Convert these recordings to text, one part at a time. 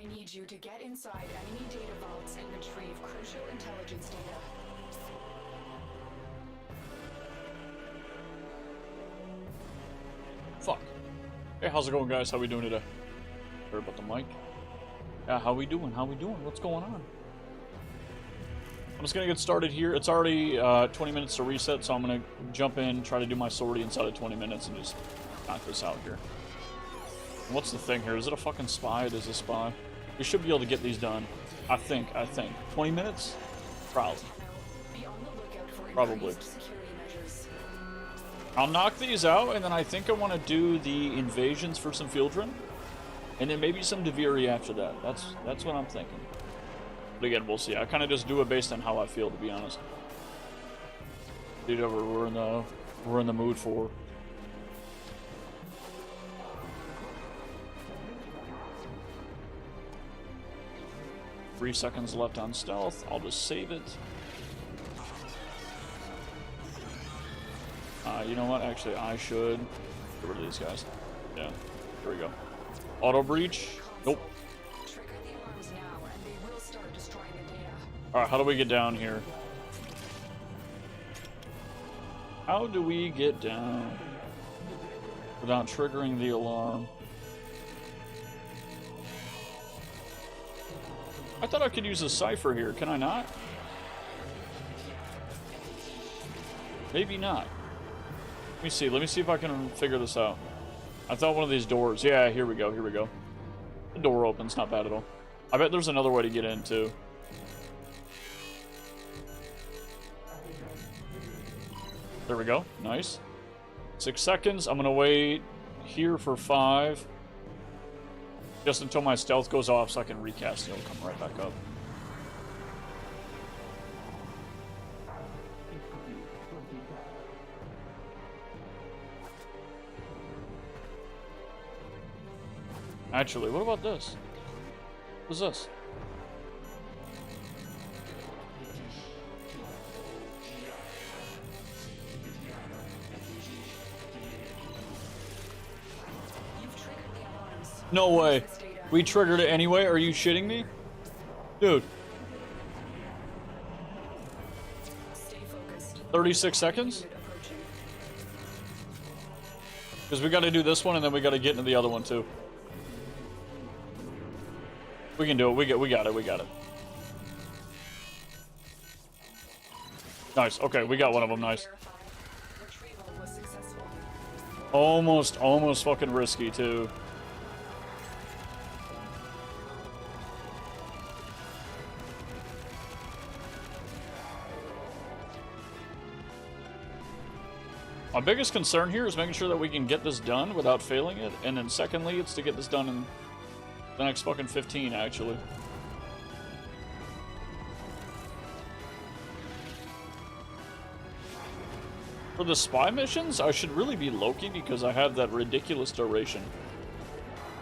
I need you to get inside enemy data vaults and retrieve crucial intelligence data. Fuck. Hey, how's it going, guys? How we doing today? Sorry about the mic. Yeah, how we doing? How we doing? What's going on? I'm just gonna get started here. It's already 20 minutes to reset, so I'm gonna jump in, try to do my sortie inside of 20 minutes, and just knock this out here. What's the thing here? Is it a fucking spy? It is a spy. We should be able to get these done. I think. 20 minutes? Probably. Probably. I'll knock these out, and then I think I want to do the invasions for some Fieldren, and then maybe some Deviri after that. That's what I'm thinking. But again, we'll see. I kind of just do it based on how I feel, to be honest. Whatever we're in the mood for. Three seconds left on stealth. I'll just save it. You know what? Actually, I should get rid of these guys. Yeah, here we go. Auto breach. Nope. Alright, how do we get down here? How do we get down without triggering the alarm? I thought I could use a cipher here. Can I not? Maybe not. Let me see. Let me see if I can figure this out. I thought one of these doors. Yeah, here we go. Here we go. The door opens. Not bad at all. I bet there's another way to get in, too. There we go. Nice. 6 seconds. I'm going to wait here for 5. Just until my stealth goes off so I can recast and it'll come right back up. Actually, what about this? What's this? No way. We triggered it anyway? Are you shitting me? Dude. 36 seconds? Because we got to do this one and then we got to get into the other one too. We can do it. We got it. We got it. Nice. Okay, we got one of them. Nice. Almost fucking risky too. My biggest concern here is making sure that we can get this done without failing it, and then secondly, it's to get this done in the next fucking 15, actually. For the spy missions, I should really be Loki because I have that ridiculous duration.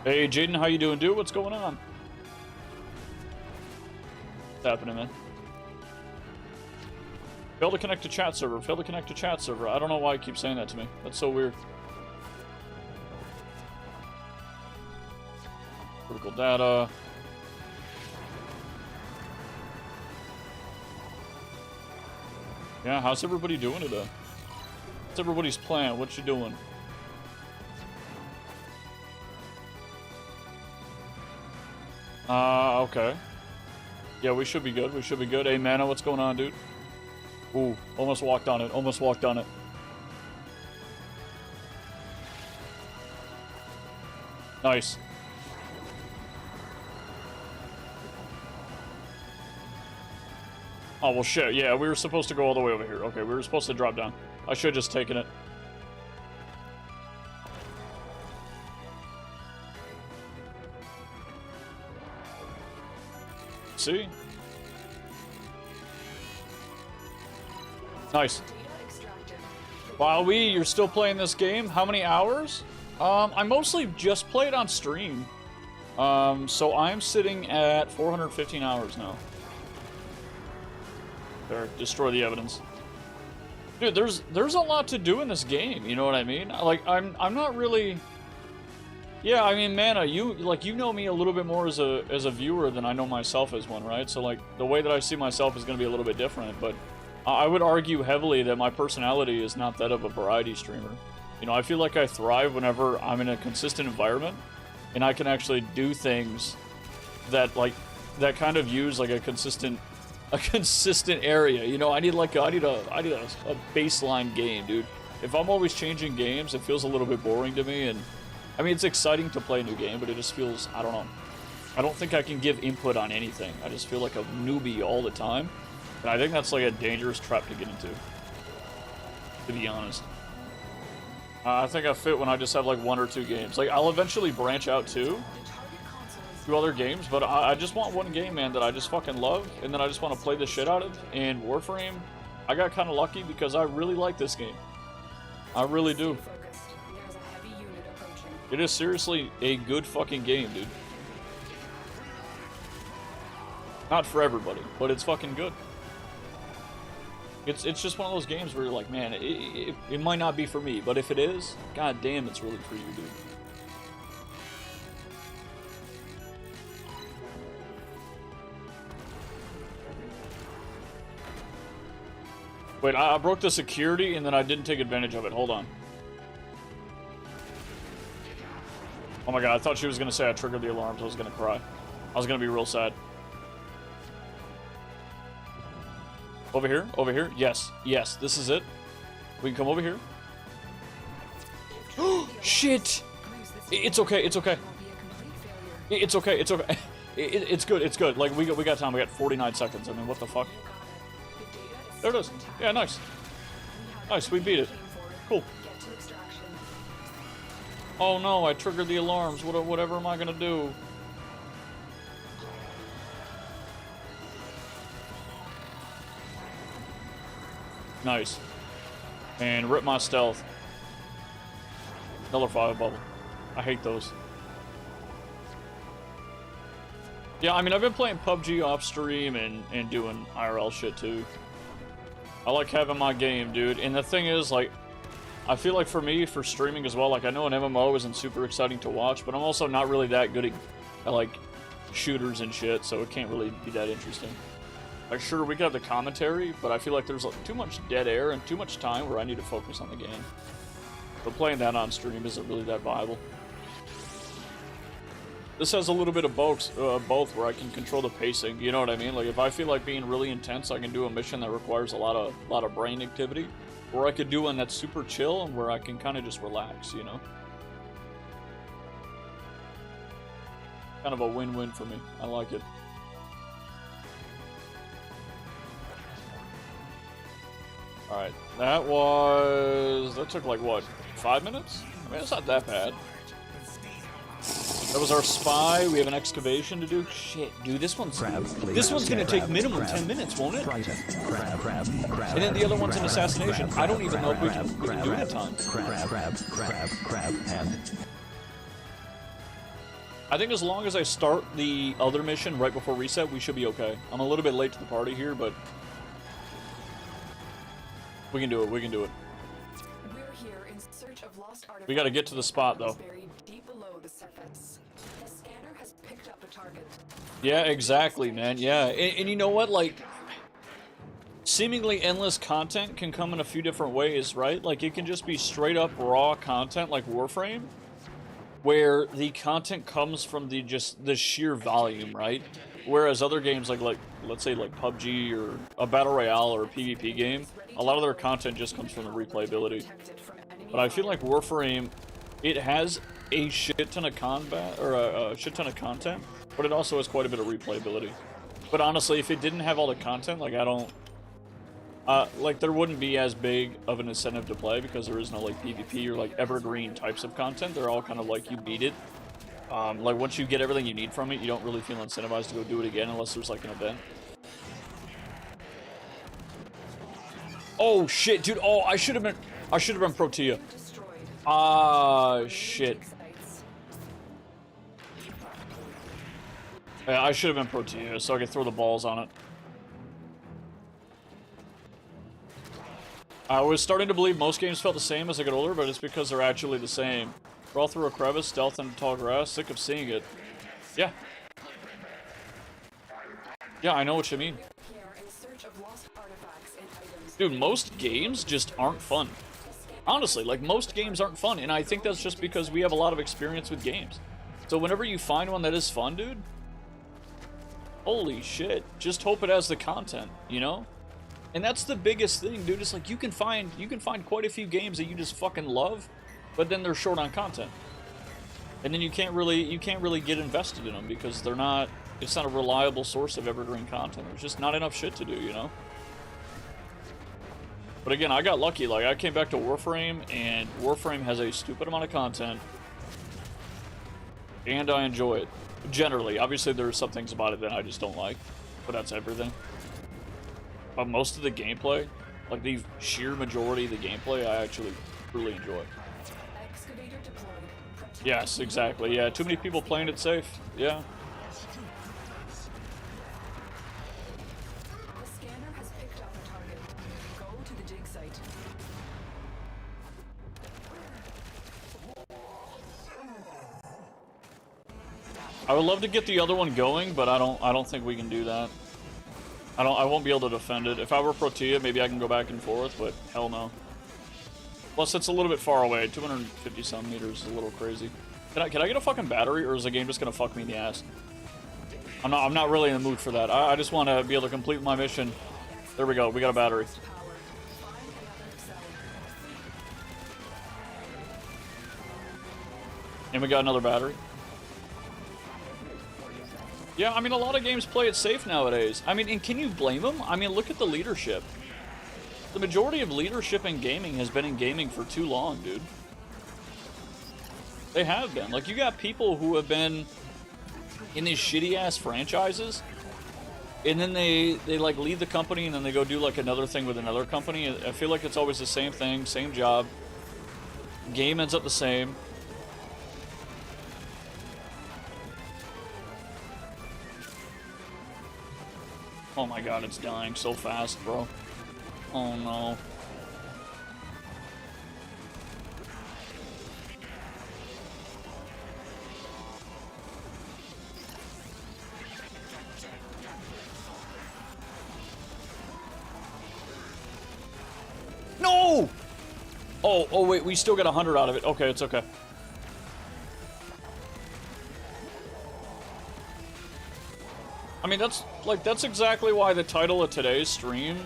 Hey, Jaden, how you doing, dude? What's going on? What's happening, man? Fail to connect to chat server. Fail to connect to chat server. I don't know why I keep saying that to me. That's so weird. Critical data. Yeah, how's everybody doing today? What's everybody's plan? What you doing? Okay. Yeah, we should be good. We should be good. Hey, Mana, what's going on, dude? Ooh, almost walked on it. Almost walked on it. Nice. Oh, well, shit. Yeah, we were supposed to go all the way over here. Okay, we were supposed to drop down. I should have just taken it. See? Nice. Wow, you're still playing this game? How many hours? I mostly just play it on stream. So I'm sitting at 415 hours now. There, destroy the evidence. Dude, there's a lot to do in this game, you know what I mean? Like, I'm not really... Yeah, I mean, Mana, you know me a little bit more as a viewer than I know myself as one, right? So like the way that I see myself is going to be a little bit different, but I would argue heavily that my personality is not that of a variety streamer. You know, I feel like I thrive whenever I'm in a consistent environment and I can actually do things that that kind of use like a consistent area. You know, I need a baseline game, dude. If I'm always changing games, it feels a little bit boring to me. And I mean, it's exciting to play a new game, but it just feels, I don't know. I don't think I can give input on anything. I just feel like a newbie all the time. And I think that's like a dangerous trap to get into, to be honest. I think I fit when I just have like 1 or 2 games. Like, I'll eventually branch out to other games, but I just want one game, man, that I just fucking love, and then I just want to play the shit out of. And Warframe, I got kind of lucky because I really like this game. I really do. It is seriously a good fucking game, dude. Not for everybody, but it's fucking good. It's just one of those games where you're like, man, it might not be for me, but if it is, god damn, it's really for you, dude. Wait, I broke the security and then I didn't take advantage of it. Hold on. Oh my god, I thought she was gonna say I triggered the alarms. I was gonna cry. I was gonna be real sad. Over here? Over here? Yes. Yes, this is it. We can come over here. Shit! It's okay, it's okay. It's okay, it's okay. It's good, it's good. Like, we got time. We got 49 seconds. I mean, what the fuck? There it is. Yeah, nice. Nice, we beat it. Cool. Oh no, I triggered the alarms. Whatever am I gonna do? Nice. And rip my stealth. Another fire bubble. I hate those. Yeah, I mean, I've been playing PUBG off stream and doing IRL shit too. I like having my game, dude. And the thing is, like, I feel like for me, for streaming as well, like, I know an MMO isn't super exciting to watch, but I'm also not really that good at like, shooters and shit, so it can't really be that interesting. Like, sure, we could have the commentary, but I feel like there's like, too much dead air and too much time where I need to focus on the game. But playing that on stream isn't really that viable. This has a little bit of both where I can control the pacing, you know what I mean? Like, if I feel like being really intense, I can do a mission that requires a lot of brain activity, or I could do one that's super chill and where I can kind of just relax, you know? Kind of a win-win for me. I like it. Alright, that took like, what, 5 minutes? I mean, it's not that bad. That was our spy. We have an excavation to do. Shit, dude, this one's gonna take minimum 10 minutes, won't it? And then the other one's an assassination. I don't even know if we can do it in time. I think as long as I start the other mission right before reset, we should be okay. I'm a little bit late to the party here, but we can do it. We can do it. We gotta get to the spot, though. Yeah, exactly, man. Yeah, and you know what? Like, seemingly endless content can come in a few different ways, right? Like, it can just be straight up raw content like Warframe, where the content comes from the sheer volume, right? Whereas other games like let's say like PUBG or a Battle Royale or a PvP game, a lot of their content just comes from the replayability. But I feel like Warframe, it has a shit ton of combat, or a shit ton of content, but it also has quite a bit of replayability. But honestly, if it didn't have all the content, like, I don't... like, there wouldn't be as big of an incentive to play, because there is no, like, PvP or, like, evergreen types of content. They're all kind of like, you beat it. Like, once you get everything you need from it, you don't really feel incentivized to go do it again unless there's, like, an event. Oh, shit, dude. Oh, I should have been Protea. Ah, shit. Yeah, I should have been Protea, so I could throw the balls on it. I was starting to believe most games felt the same as I got older, but it's because they're actually the same. Crawl through a crevice, stealth into tall grass. Sick of seeing it. Yeah. Yeah, I know what you mean. Dude, most games just aren't fun. Honestly, like, most games aren't fun, and I think that's just because we have a lot of experience with games. So whenever you find one that is fun, dude, holy shit, just hope it has the content, you know? And that's the biggest thing, dude. It's like you can find quite a few games that you just fucking love, but then they're short on content. And then you can't really get invested in them because it's not a reliable source of evergreen content. There's just not enough shit to do, you know? But again, I got lucky. Like, I came back to Warframe, and Warframe has a stupid amount of content, and I enjoy it. Generally. Obviously, there are some things about it that I just don't like, but that's everything. But most of the gameplay, like the sheer majority of the gameplay, I actually really enjoy. Yes, exactly. Yeah, too many people playing it safe. Yeah. I would love to get the other one going, but I don't think we can do that. I won't be able to defend it. If I were Protea, maybe I can go back and forth, but hell no. Plus, it's a little bit far away. 250 some meters is a little crazy. Can I get a fucking battery, or is the game just gonna fuck me in the ass? I'm not really in the mood for that. I just want to be able to complete my mission. There we go. We got a battery. And we got another battery. Yeah, I mean, a lot of games play it safe nowadays. I mean, and can you blame them? I mean, look at the leadership. The majority of leadership in gaming has been in gaming for too long, dude. They have been. Like, you got people who have been in these shitty-ass franchises, and then they like, leave the company, and then they go do, like, another thing with another company. I feel like it's always the same thing, same job. Game ends up the same. Oh my god, it's dying so fast, bro. Oh no. No! Oh wait, we still got 100 out of it. Okay, it's okay. I mean, that's exactly why the title of today's stream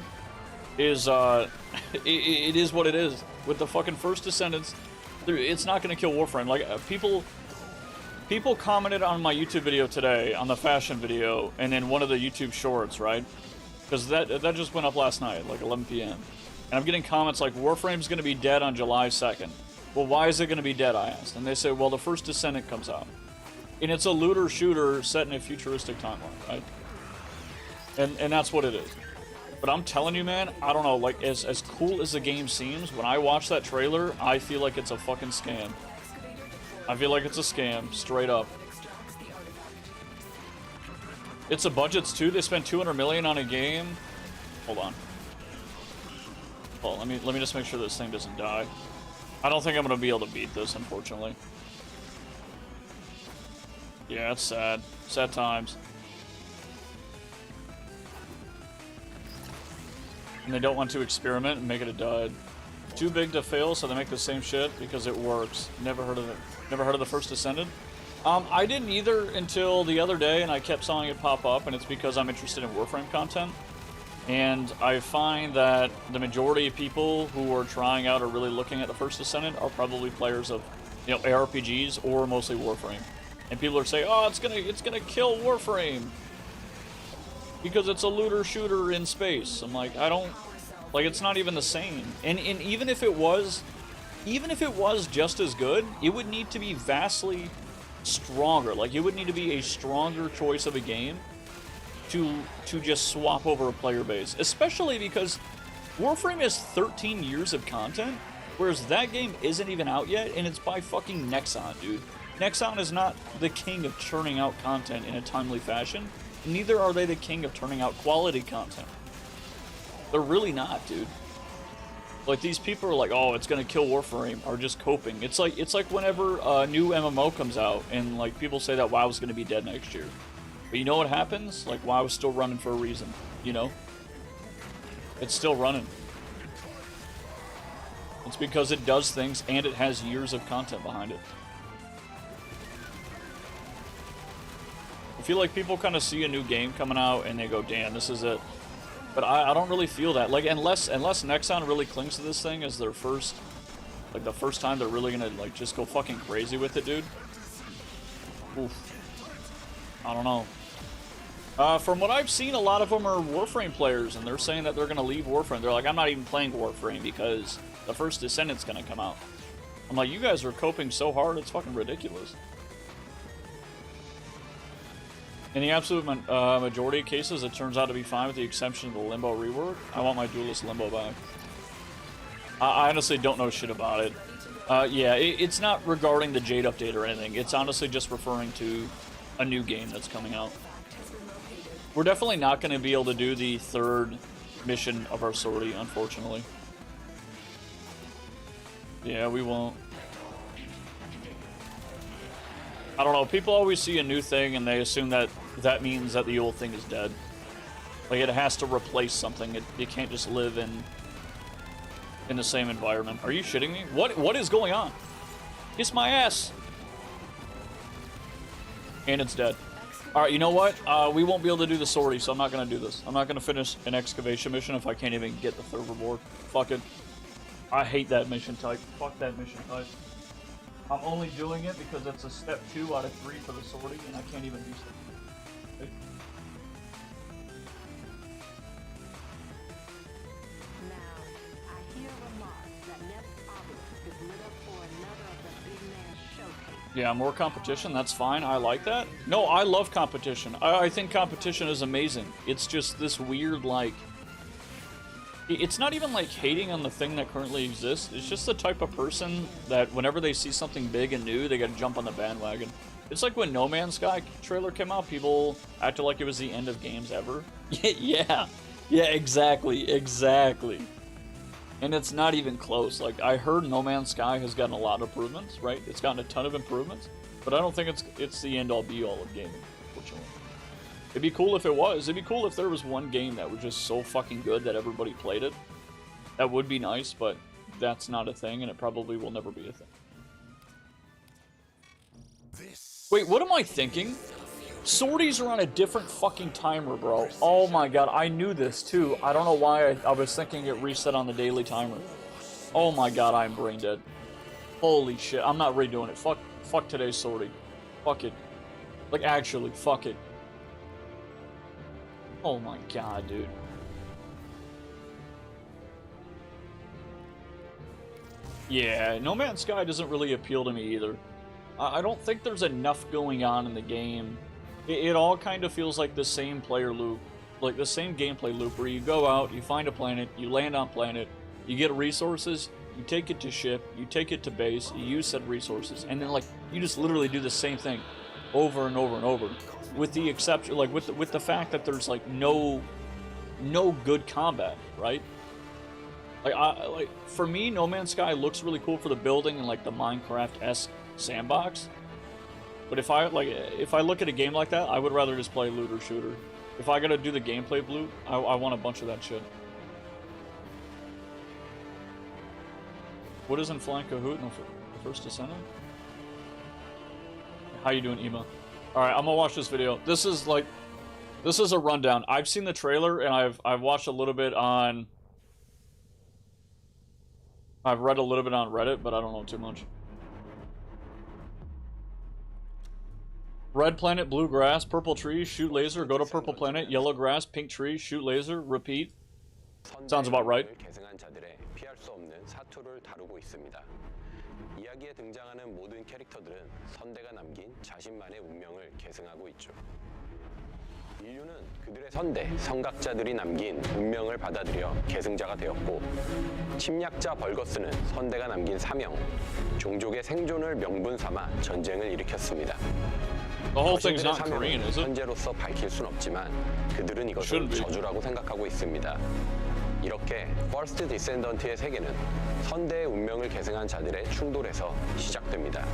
is, it is what it is. With the fucking first Descendants, it's not gonna kill Warframe. Like, people commented on my YouTube video today, on the fashion video, and then one of the YouTube shorts, right? Because that just went up last night, like 11 p.m. And I'm getting comments like, Warframe's gonna be dead on July 2nd. Well, why is it gonna be dead, I asked. And they say, well, the first Descendant comes out. And it's a looter shooter set in a futuristic timeline, right? And that's what it is. But I'm telling you, man, I don't know, like, as cool as the game seems, when I watch that trailer, I feel like it's a fucking scam. I feel like it's a scam, straight up. It's the budgets too. They spent $200 million on a game. Hold on. Well, let me just make sure this thing doesn't die. I don't think I'm gonna be able to beat this, unfortunately. Yeah, it's sad. Sad times. And they don't want to experiment and make it a dud. Too big to fail, so they make the same shit because it works. Never heard of it. Never heard of the first Descendant? I didn't either until the other day, and I kept seeing it pop up, and it's because I'm interested in Warframe content. And I find that the majority of people who are trying out or really looking at the first Descendant are probably players of, you know, ARPGs or mostly Warframe. And people are saying, oh, it's gonna kill Warframe because it's a looter shooter in space. I'm like, I don't, like, it's not even the same. And even if it was just as good, it would need to be vastly stronger. Like, it would need to be a stronger choice of a game to just swap over a player base, especially because Warframe has 13 years of content, whereas that game isn't even out yet, and it's by fucking Nexon, dude. Nexon is not the king of churning out content in a timely fashion. Neither are they the king of turning out quality content. They're really not, dude. Like, these people are like, oh, it's gonna kill Warframe, or just coping. It's like whenever a new MMO comes out, and like people say that WoW's gonna be dead next year. But you know what happens? Like, WoW's still running for a reason, you know? It's still running. It's because it does things, and it has years of content behind it. I feel like people kind of see a new game coming out, and they go, damn, this is it. But I don't really feel that. Like, unless Nexon really clings to this thing as their first, like, the first time they're really gonna, like, just go fucking crazy with it, dude. Oof. I don't know. From what I've seen, a lot of them are Warframe players, and they're saying that they're gonna leave Warframe. They're like, I'm not even playing Warframe because the first Descendant's gonna come out. I'm like, you guys are coping so hard, it's fucking ridiculous. In the absolute majority of cases, it turns out to be fine with the exception of the Limbo rework. I want my Duelist Limbo back. I honestly don't know shit about it. Yeah, it's not regarding the Jade update or anything. It's honestly just referring to a new game that's coming out. We're definitely not going to be able to do the third mission of our sortie, unfortunately. Yeah, we won't. I don't know, people always see a new thing and they assume that that means that the old thing is dead. Like, it has to replace something. It can't just live in the same environment. Are you shitting me? What is going on? Kiss my ass! And it's dead. Alright, you know what? We won't be able to do the sortie, so I'm not gonna do this. I'm not gonna finish an excavation mission if I can't even get the third reward. Fuck it. I hate that mission type. Fuck that mission type. I'm only doing it because it's a step 2 out of 3 for the sortie, and I can't even do so. Okay. Now, I hear remarks that next August is lit up for another of the big man showcase. Yeah, more competition, that's fine. I like that. No, I love competition. I think competition is amazing. It's just this weird, like... It's not even like hating on the thing that currently exists. It's just the type of person that whenever they see something big and new, they gotta jump on the bandwagon. It's like when No Man's Sky trailer came out, people acted like it was the end of games ever. Yeah, exactly. And it's not even close. Like, I heard No Man's Sky has gotten a lot of improvements, right? It's gotten a ton of improvements, but I don't think it's the end-all be-all of gaming, unfortunately. It'd be cool if it was. It'd be cool if there was one game that was just so fucking good that everybody played it. That would be nice, but that's not a thing, and it probably will never be a thing. Wait, what am I thinking? Sorties are on a different fucking timer, bro. Oh my god, I knew this too. I don't know why I was thinking it reset on the daily timer. Oh my god, I'm brain dead. Holy shit, I'm not redoing it. Fuck today's sortie. Fuck it. Like, actually, fuck it. Oh my god, dude. Yeah, No Man's Sky doesn't really appeal to me either. I don't think there's enough going on in the game. It all kind of feels like the same player loop. Like the same gameplay loop where you go out, you find a planet, you land on planet, you get resources, you take it to ship, you take it to base, you use said resources, and then like you just literally do the same thing over and over and over. With the exception, like with the fact that there's like no good combat, right? Like for me, No Man's Sky looks really cool for the building and like the Minecraft-esque sandbox. But if I look at a game like that, I would rather just play looter shooter. If I gotta do the gameplay loop, I want a bunch of that shit. What is in Flying Kahoot in the first Descendant? How you doing, Ema? Alright, I'm gonna watch this video. This is a rundown. I've seen the trailer and I've watched a little bit on... I've read a little bit on Reddit, but I don't know too much. Red planet, blue grass, purple trees, shoot laser, go to purple planet, yellow grass, pink tree, shoot laser, repeat. Sounds about right. 이야기에 등장하는 모든 캐릭터들은 선대가 남긴 자신만의 운명을 계승하고 있죠. 인류는 그들의 선대, 선각자들이 남긴 운명을 받아들여 계승자가 되었고, 침략자 벌거스는 선대가 남긴 사명, 종족의 생존을 명분 삼아 전쟁을 일으켰습니다. The whole thing's not Korean, is it? 현재로서 밝힐 순 없지만 그들은 이것을 저주라고 생각하고 있습니다. 이렇게 First Descendant의 세계는 선대의 운명을 계승한 자들의 충돌에서 시작됩니다.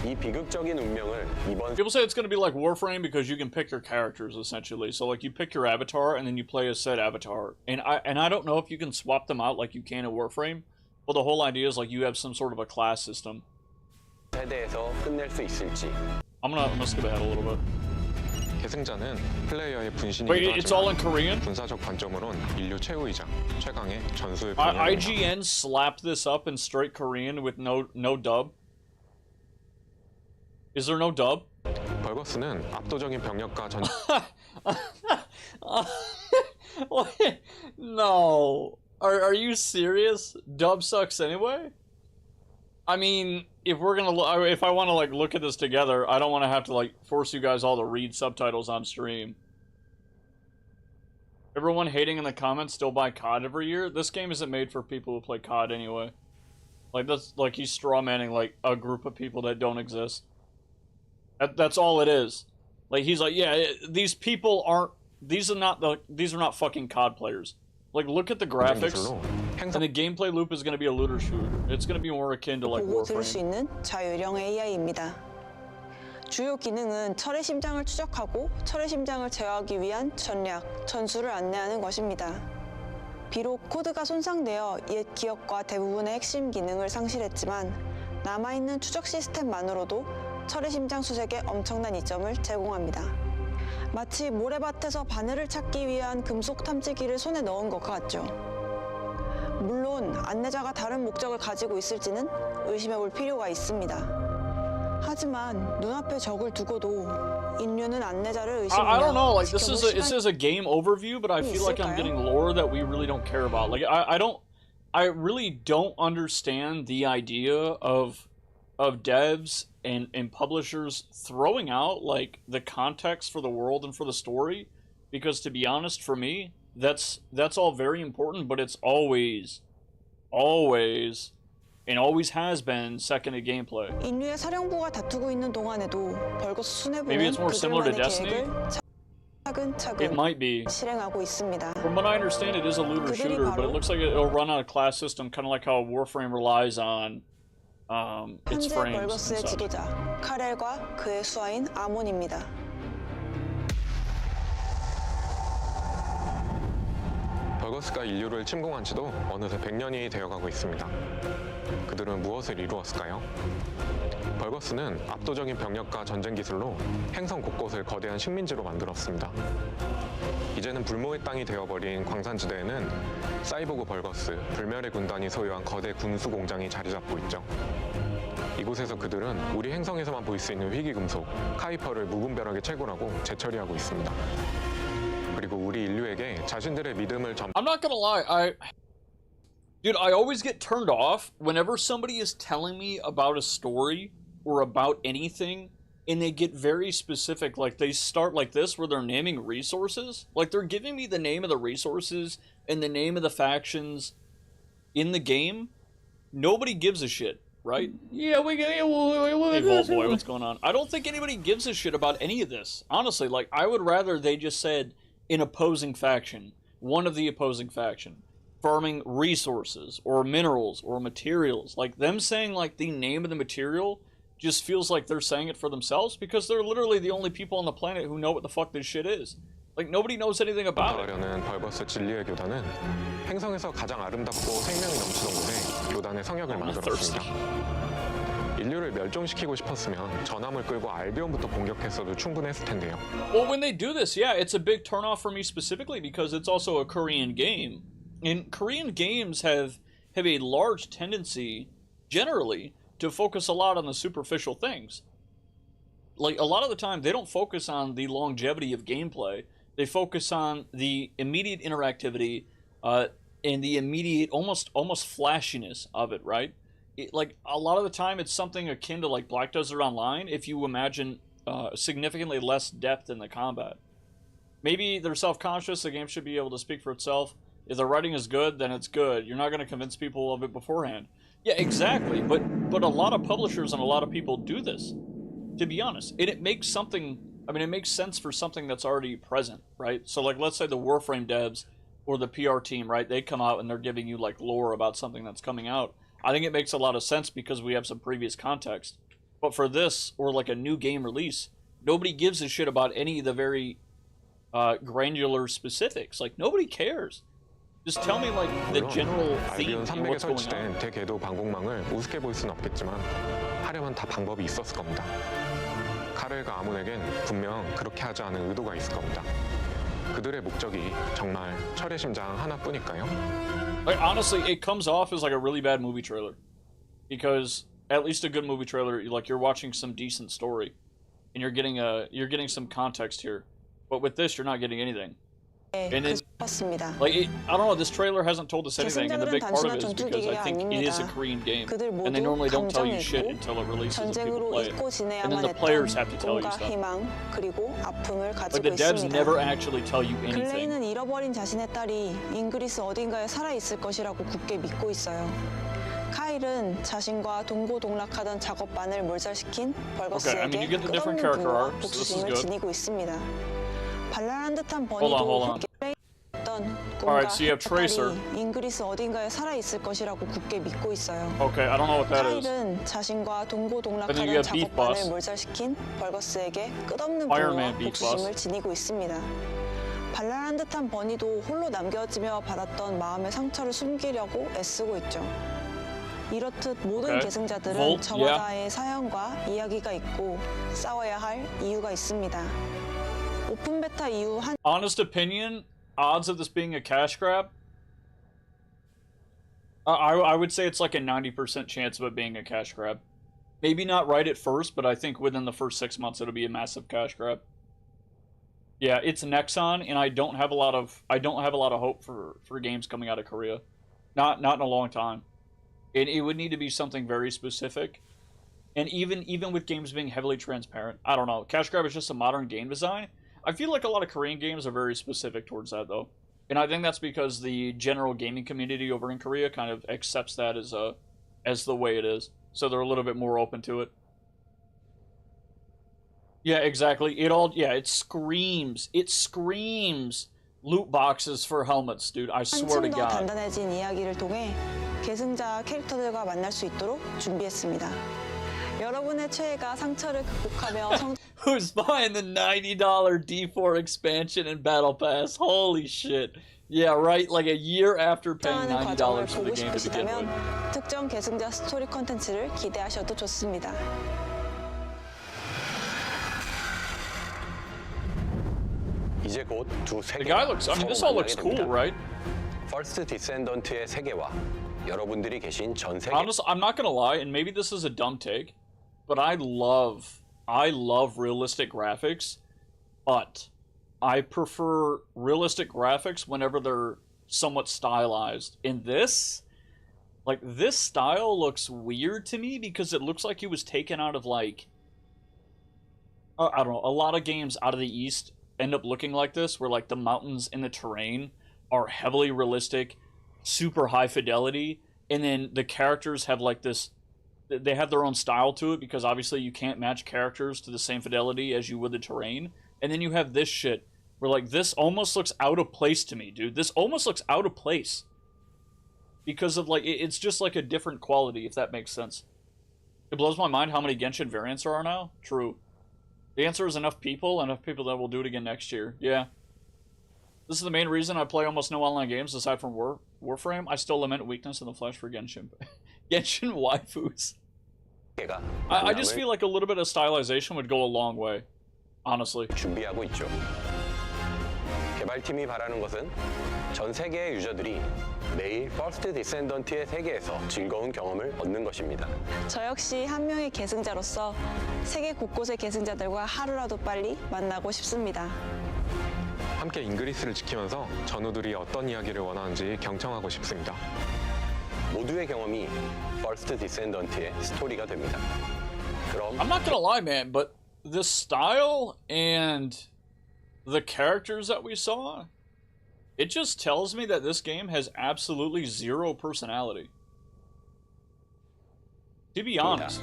이 비극적인 운명을 이번 People say it's going to be like Warframe because you can pick your characters essentially. So like you pick your avatar and then you play a said avatar. And I don't know if you can swap them out like you can in Warframe, but the whole idea is like you have some sort of a class system. 세대에서 끝낼 수 있을지. I'm gonna skip ahead a little bit. 계승자는 플레이어의 분신이기도 Wait, it's all in 하지만 Korean? 군사적 관점으론 인류 최후이자 최강의 전술 병력입니다. IGN slapped this up in straight Korean with no dub. Is there no dub? 벌거스는 압도적인 병력과 전 Wait, no. Are you serious? Dub sucks anyway? I mean, if I want to like look at this together, I don't want to have to like force you guys all to read subtitles on stream. Everyone hating in the comments still buy COD every year? This game isn't made for people who play COD anyway. Like that's like he's strawmanning like a group of people that don't exist. That's all it is. Like he's like, yeah, these people aren't. These are not fucking COD players. Like look at the graphics, and the gameplay loop is gonna be a looter shooter. It's gonna be more akin to like 보고 들을 수 Warframe. 있는 자유형 AI입니다. 주요 기능은 철의 심장을 추적하고 철의 심장을 제어하기 위한 전략, 전술을 안내하는 것입니다. 비록 코드가 손상되어 옛 기억과 대부분의 핵심 기능을 상실했지만 남아있는 추적 시스템만으로도 철의 심장 수색에 엄청난 이점을 제공합니다. 마치 모래밭에서 바늘을 찾기 위한 금속 탐지기를 손에 넣은 것과 같죠. 물론 안내자가 다른 목적을 가지고 있을지는 의심해볼 필요가 있습니다. 하지만 눈앞에 적을 두고도 인류는 안내자를 I don't know. 의심하며 Like this is a game overview, but I feel like I'm getting lore that we really don't care about. Like I really don't understand the idea of devs and publishers throwing out like the context for the world and for the story, because to be honest, for me, that's all very important, but it's always and always has been second to gameplay. 인류의 사령부가 다투고 있는 동안에도 벌거스 Maybe it's 수뇌부는 more similar to 그들만의 Destiny? 계획을 It 차근차근 might be. 실행하고 있습니다. From what I understand, it is a looter shooter, but it looks like it'll run on a class system, kind of like how Warframe relies on its 현재 frames and 벌거스의 such. 지도자 카렐과 그의 수하인 아몬입니다. 벌거스가 인류를 침공한 지도 어느새 100년이 되어가고 있습니다. 그들은 무엇을 이루었을까요? 벌거스는 압도적인 병력과 전쟁 기술로 행성 곳곳을 거대한 식민지로 만들었습니다. 이제는 불모의 땅이 되어버린 광산지대에는 사이보그 벌거스, 불멸의 군단이 소유한 거대 군수 공장이 자리 잡고 있죠. 이곳에서 그들은 우리 행성에서만 볼 수 있는 희귀금속, 카이퍼를 무분별하게 채굴하고 재처리하고 있습니다. 그리고 우리 인류에게 자신들의 믿음을 I'm not gonna lie, Dude, I always get turned off whenever somebody is telling me about a story or about anything and they get very specific. Like, they start like this where they're naming resources. Like, they're giving me the name of the resources and the name of the factions in the game. Nobody gives a shit, right? Yeah, Hey, Vault Boy, what's going on? I don't think anybody gives a shit about any of this. Honestly, like, I would rather they just said an opposing faction, one of the opposing faction, farming resources or minerals or materials. Like, them saying, like, the name of the material just feels like they're saying it for themselves because they're literally the only people on the planet who know what the fuck this shit is. Like, nobody knows anything about it. 하려는 벌거스 진리의 교단은 행성에서 가장 아름답고 생명이 넘치던 곳에 교단의 성역을 만들었습니다. 인류를 멸종시키고 싶었으면 전함을 끌고 알비온부터 공격했어도 충분했을 텐데요. Well, when they do this, yeah, it's a big turnoff for me specifically because it's also a Korean game. And Korean games have a large tendency, generally, to focus a lot on the superficial things. Like, a lot of the time, they don't focus on the longevity of gameplay. They focus on the immediate interactivity and the immediate, almost flashiness of it, right? Like, a lot of the time, it's something akin to, like, Black Desert Online, if you imagine significantly less depth in the combat. Maybe they're self-conscious, the game should be able to speak for itself. If the writing is good, then it's good. You're not going to convince people of it beforehand. Yeah, exactly, but a lot of publishers and a lot of people do this, to be honest. And it makes something, I mean, it makes sense for something that's already present, right? So, like, let's say the Warframe devs or the PR team, right? They come out and they're giving you like lore about something that's coming out. I think it makes a lot of sense because we have some previous context. But for this, or like a new game release, nobody gives a shit about any of the very granular specifics. Like, nobody cares. Just tell me, like, the general theme 알비온 and 300에 what's going 설치된 on. 대궤도 방공망을 우습게 볼 수는 없겠지만 하려면 다 방법이 있었을 겁니다. 카렐과 아문에겐 분명 그렇게 하지 않은 의도가 있을 겁니다. 그들의 목적이 정말 철의 심장 하나뿐일까요? Like, honestly, it comes off as like a really bad movie trailer. Because at least a good movie trailer, like, you're watching some decent story. And you're getting some context here. But with this, you're not getting anything. And then, 그렇습니다. like, I don't know, this trailer hasn't told us anything, and the big part of it is 단순한 because I think it is a 전투기계가 Korean game, 그들 모두 and they normally don't tell you 감정이 shit 있고 until it releases and people 전쟁으로 play it. 잊고 And then 지내야만 the players have to 했던 tell you 꿈과 stuff. 희망 그리고 아픔을 Like, 가지고 the devs 있습니다. never actually tell you anything. 글레이는 잃어버린 자신의 딸이 잉그리스 어딘가에 살아있을 것이라고 굳게 믿고 있어요. 카일은 자신과 동고동락하던 작업반을 몰살시킨 Okay, I mean, you 벌거스에게 get the different 끝없는 character 분노와 arcs. This is 복수심을 good. 지니고 있습니다. 발랄한 듯한 Hold on. 버니도 했던 Alright, 꿈과 so you have Tracer. 딸이 잉그리스 어딘가에 살아있을 것이라고 굳게 믿고 있어요. Okay, I don't know what that is. 카일은 자신과 And then you 동고동락하던 have Beef Boss. 작업반을 몰살시킨 벌거스에게 끝없는 Iron 분노와 Man Beef 복수심을 Boss. 지니고 있습니다. 발랄한 듯한 버니도 홀로 남겨지며 받았던 마음의 상처를 숨기려고 애쓰고 있죠. 이렇듯 모든 Okay. 계승자들은 Volt, 저마다의 사연과 이야기가 있고 싸워야 할 이유가 있습니다. 오픈 베타 이후 한 Honest opinion, odds of this being a cash grab? I would say it's like a 90% chance of it being a cash grab. Maybe not right at first, but I think within the first 6 months it'll be a massive cash grab. Yeah, it's Nexon, and I don't have a lot of hope for games coming out of Korea. Not in a long time. It would need to be something very specific. And even with games being heavily transparent, I don't know. Cash grab is just a modern game design. I feel like a lot of Korean games are very specific towards that, though. And I think that's because the general gaming community over in Korea kind of accepts that as the way it is. So they're a little bit more open to it. Yeah, exactly. It screams loot boxes for helmets, dude. I swear to 한층 더 God. 단단해진 이야기를 통해 계승자 캐릭터들과 만날 수 있도록 준비했습니다. 여러분의 최애가 상처를 극복하며 성 Who's buying the $90 D4 expansion and Battle Pass? Holy shit. Yeah, right? Like a year after paying 성장하는 $90 과정을 for the 보고 game to begin 싶으시다면 with. 특정 계승자 스토리 콘텐츠를 기대하셔도 좋습니다. 이제 곧 두 The 세계가 guy looks, I mean, this all looks cool, right? 퍼스트 디센던트의 세계와 여러분들이 계신 전 세계 Honestly, I'm not gonna lie, and maybe this is a dumb take, but I love realistic graphics, but I prefer realistic graphics whenever they're somewhat stylized. In this, like, this style looks weird to me because it looks like it was taken out of, like, I don't know, a lot of games out of the East end up looking like this, where, like, the mountains and the terrain are heavily realistic, super high fidelity, and then the characters have, like, this, they have their own style to it, because obviously you can't match characters to the same fidelity as you would the terrain. And then you have this shit, where, like, this almost looks out of place to me, dude. This almost looks out of place. Because of, like, it's just, like, a different quality, if that makes sense. It blows my mind how many Genshin variants there are now. True. The answer is enough people that will do it again next year. Yeah. This is the main reason I play almost no online games, aside from Warframe. I still lament weakness in the flesh for Genshin. Genshin waifus. I just feel like a little bit of stylization would go a long way. Honestly. 준비하고 있죠. 개발팀이 바라는 것은 전 세계의 유저들이 매일 퍼스트 디센던트의 세계에서 즐거운 경험을 얻는 것입니다. 저 역시 한 명의 계승자로서 세계 곳곳의 계승자들과 하루라도 빨리 만나고 싶습니다. 함께 잉그리스를 지키면서 전우들이 어떤 이야기를 원하는지 경청하고 싶습니다. 모두의 경험이 퍼스트 디센던트의 스토리가 됩니다. 그럼 I'm not gonna lie, man, but the style and the characters that we saw, it just tells me that this game has absolutely zero personality. To be honest.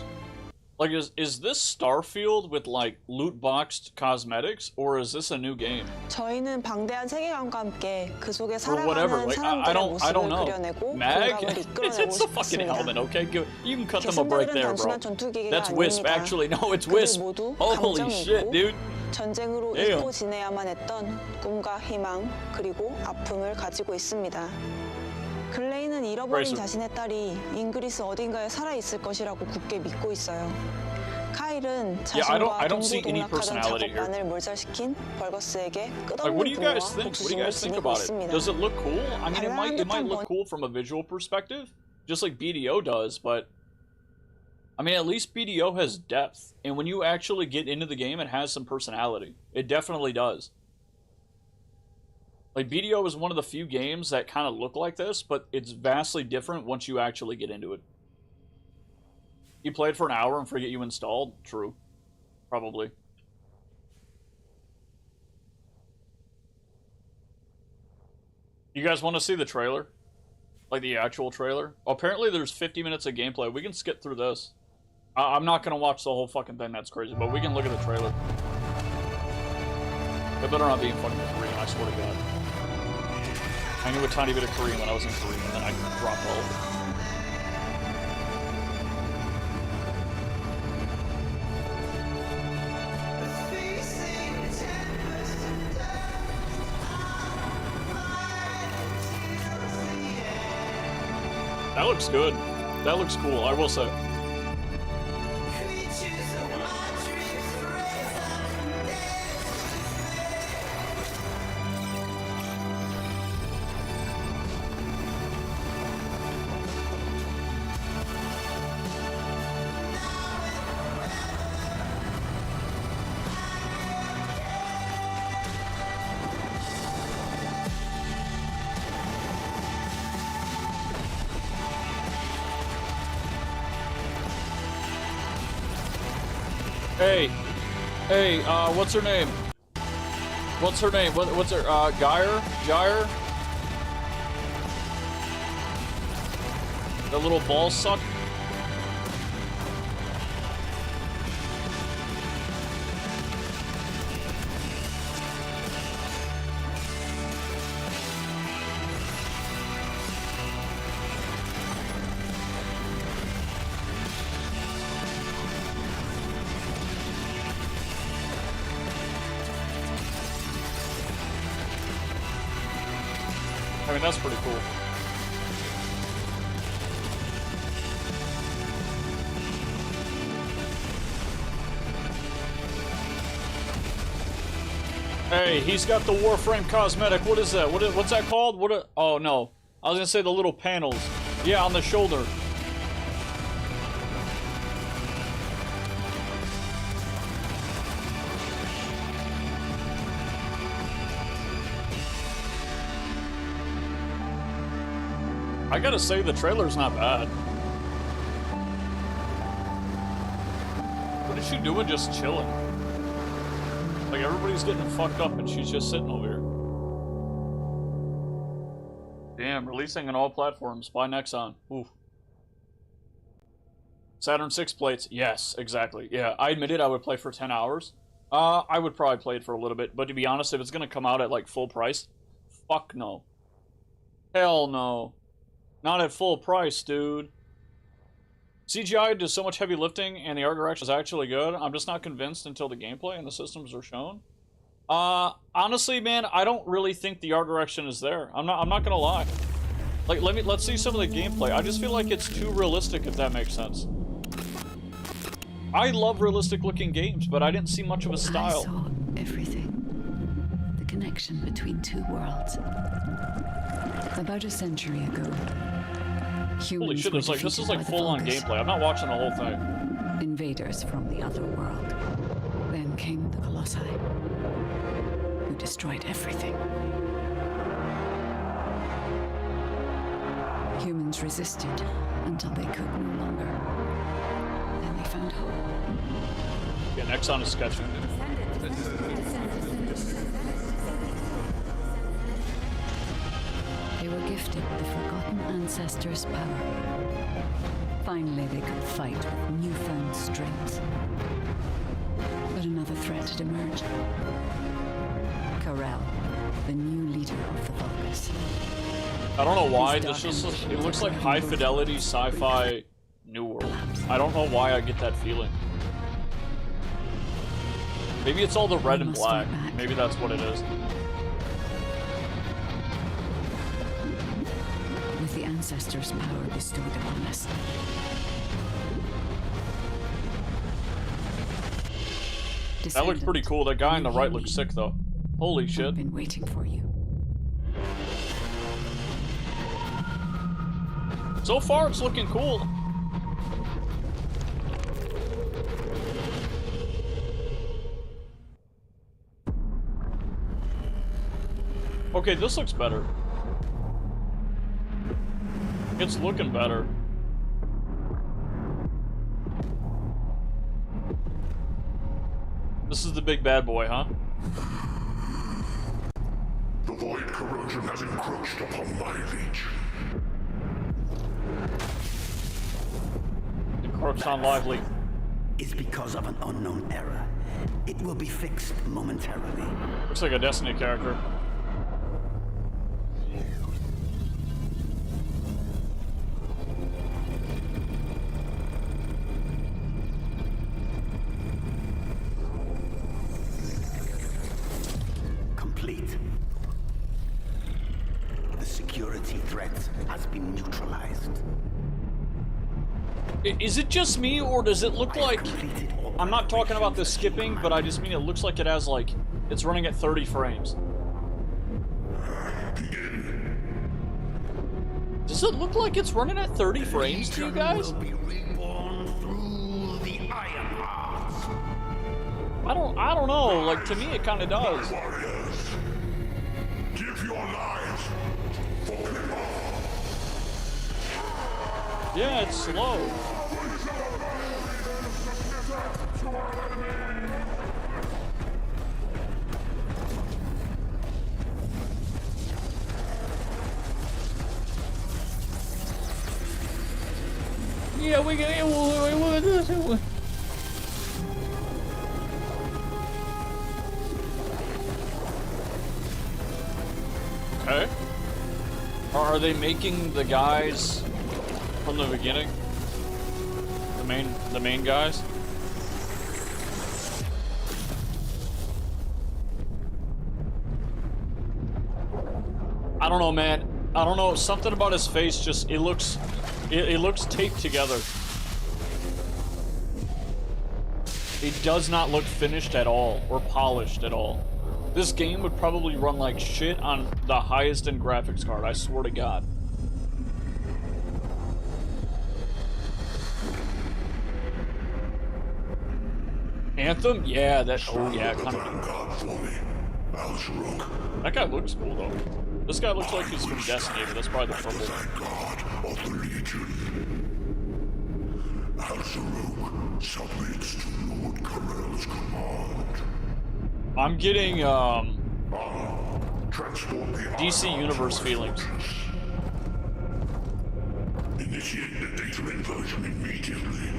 Like, is this Starfield with, like, loot-boxed cosmetics, or is this a new game? 저희는 방대한 세계관과 함께 그 속에 Or whatever. 살아가는 Like, I 사람들의 don't 모습을 know. 그려내고 Mag? 공감을 이끌어내고 It's a fucking 싶습니다. helmet, okay? You can cut them up right 계승들은 there, bro. 단순한 전투기계가 That's Wisp. 아닙니다. Actually, no, it's 그들 Wisp. 모두 Holy 감정이 shit, 있고 dude. 전쟁으로 Damn. 잊고 지내야만 했던 꿈과 희망 그리고 아픔을 가지고 있습니다. 글레이는 잃어버린 Bracer. 자신의 딸이 잉그리스 어딘가에 살아 있을 것이라고 굳게 믿고 있어요. 카일은 자신과 I don't see any 동고동락하던 personality here. 작업반을 몰살시킨 벌거스에게 Like, what do 끝없는 you 분노와 guys think? What do you 복수심을 guys think 지니고 about it? 있습니다. Does it look cool? I mean, it might look 번- cool from a visual perspective, just like BDO does, but I mean, at least BDO has depth, and when you actually get into the game, it has some personality. It definitely does. Like, BDO is one of the few games that kind of look like this, but it's vastly different once you actually get into it. You played for an hour and forget you installed? True. Probably. You guys want to see the trailer? Like the actual trailer? Apparently there's 50 minutes of gameplay. We can skip through this. I'm not going to watch the whole fucking thing. That's crazy. But we can look at the trailer. It better not be in fucking Korean, I swear to God. I knew a tiny bit of Korean when I was in Korea, and then I dropped all of it. That looks good. That looks cool, I will say. Hey, what's her name? What's her name? What's her, Gyre? The little ball suck? I mean, that's pretty cool. Hey, he's got the Warframe cosmetic. What is that? What's that called? Oh, no. I was gonna say the little panels. Yeah, on the shoulder. I gotta say, the trailer's not bad. What is she doing just chilling? Like, everybody's getting fucked up and she's just sitting over here. Damn, releasing on all platforms by Nexon. Oof. Saturn 6 plates. Yes, exactly. Yeah, I admitted I would play for 10 hours. I would probably play it for a little bit, but to be honest, if it's gonna come out at, like, full price, fuck no. Hell no. Not at full price, dude. CGI does so much heavy lifting, and the art direction is actually good. I'm just not convinced until the gameplay and the systems are shown. Honestly, man, I don't really think the art direction is there. I'm not gonna lie. Like, let's see some of the gameplay. I just feel like it's too realistic, if that makes sense. I love realistic-looking games, but I didn't see much of a style. I saw everything. The connection between two worlds. About a century ago, Holy shit, humans were this is defeated like by the full-on Vulgus, gameplay. I'm not watching the whole thing. invaders from the other world. Then came the Colossi, who destroyed everything. Humans resisted until they could no longer. Then they found hope. Yeah, Nexon is sketching. They were gifted the forgotten ancestors' power. Finally, they could fight with newfound strength. But another threat had emerged. Karel, the new leader of the Vulgus. I don't know why, this just it looks like high fidelity sci-fi New World. I don't know why I get that feeling. Maybe it's all the red and black. Maybe that's what it is. With the ancestors' power bestowed upon us. That looks pretty cool. That guy on the right looks sick though. Holy shit. I've been waiting for you. So far, it's looking cool. Okay, this looks better. It's looking better. This is the big bad boy, huh? The void corrosion has encroached upon my legion. Encroached on lively. Is because of an unknown error. It will be fixed momentarily. Looks like a Destiny character. Complete. The security threat has been neutralized. Is it just me, or does it look like... I'm not talking about the skipping, but I just mean it looks like it has, like... It's running at 30 frames. Does it look like it's running at 30 frames to you guys? I don't know, like, to me it kinda does. Give your lives for people. Yeah, it's slow. Yeah, we can. Okay. Are they making the guys from the beginning? The main guys? I don't know, man. I don't know. Something about his face just it looks taped together. It does not look finished at all or polished at all. This game would probably run like shit on the highest end graphics card, I swear to God. Anthem? Yeah, that. Oh, yeah, kind of. That guy looks cool, though. This guy looks like he's from Destiny, but that's probably the purple one. I'm getting, DC Universe feelings. Initiate the data inversion immediately.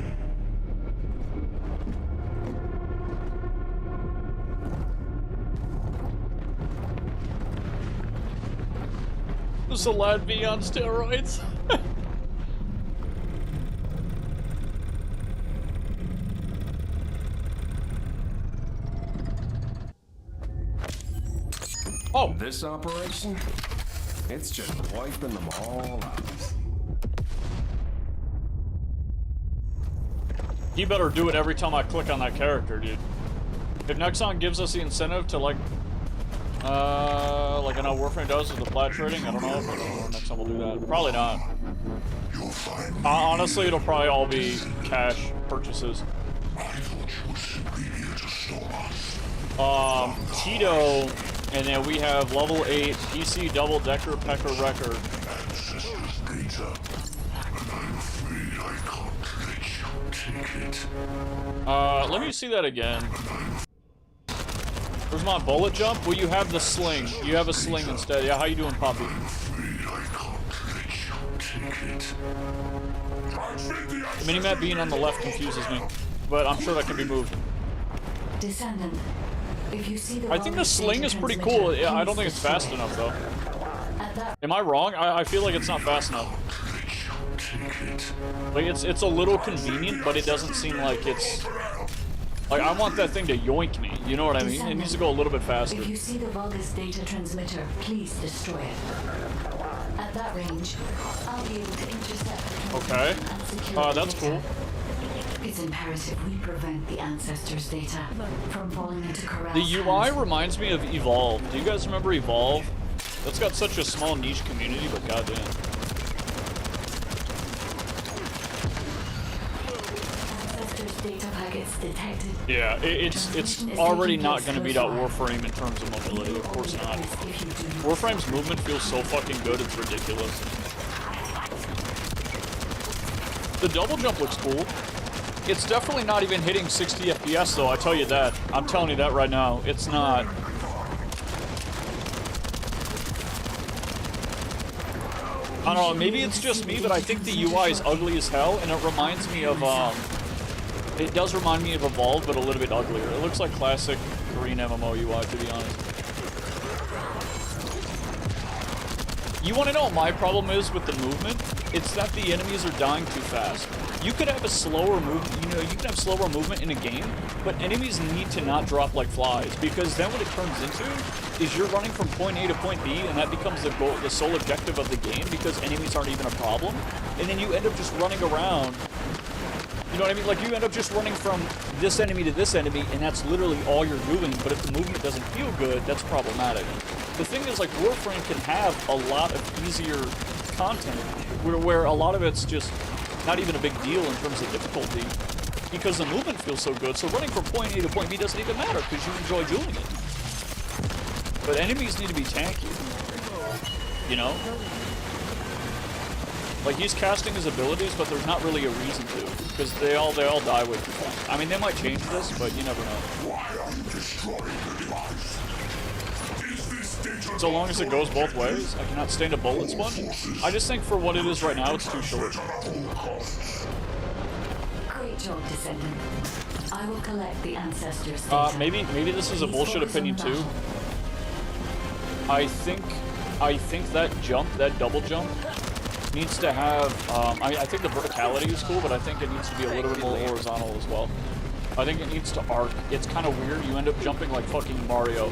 This is a lad V on steroids. Oh, this operation? It's just wiping them all out. he better do it every time I click on that character, dude. If Nexon gives us the incentive to like I know Warframe does with the plat trading, I don't know if Nexon will do that. Probably not. Honestly, it'll probably all be cash purchases. Tito, and then we have level 8 PC double decker pecker wrecker. Let me see that again. Where's my bullet jump? Well, you have the sling. You have a sling instead. Yeah, how you doing, Poppy? The minimap being on the left confuses me, but I'm sure that can be moved. Descendant, if you see the I think the sling is pretty cool. Yeah, I don't think it's fast enough though. Am I wrong? I feel like it's not fast enough. Like it's a little convenient, but it doesn't seem like it's like I want that thing to yoink me. You know what I mean? It needs to go a little bit faster. If you see the Vulgus data transmitter, please destroy it. At that range, I'll be able to intercept the Okay. and secure That's data. cool. It's imperative we prevent the ancestors' data from falling into corral. The UI reminds me of Evolve. Do you guys remember Evolve? That's got such a small niche community, but goddamn. Ancestors' data packets detected. Yeah, it's already not going to beat out Warframe in terms of mobility. Of course not. Warframe's movement feels so fucking good, it's ridiculous. The double jump looks cool. It's definitely not even hitting 60 FPS though, I tell you that. I'm telling you that right now. It's not. I don't know, maybe it's just me, but I think the UI is ugly as hell, and it reminds me of, it does remind me of Evolve, but a little bit uglier. It looks like classic Korean MMO UI, to be honest. You want to know what my problem is with the movement? It's that the enemies are dying too fast. You could have a slower movement, you can have slower movement in a game, but enemies need to not drop like flies, because then what it turns into is you're running from point A to point B, and that becomes the goal, the sole objective of the game, because enemies aren't even a problem, and then you end up just running around. You know what I mean? Like, you end up just running from this enemy to this enemy, and that's literally all you're doing, but if the movement doesn't feel good, that's problematic. The thing is, like, Warframe can have a lot of easier content, where a lot of it's just not even a big deal in terms of difficulty, because the movement feels so good, so running from point A to point B doesn't even matter, because you enjoy doing it. But enemies need to be tanky, you know? Like, he's casting his abilities, but there's not really a reason to, because they all die way too fast. I mean, they might change this, but you never know. So long as it goes both ways, I cannot stand a bullet sponge. I just think for what it is right now, it's too short. Great job, Descendant. I will collect the ancestors' data. Maybe this is a bullshit opinion too. I think that jump, that double jump, needs to have, I think the verticality is cool, but I think it needs to be a little bit more horizontal as well. I think it needs to arc. It's kind of weird. You end up jumping like fucking Mario.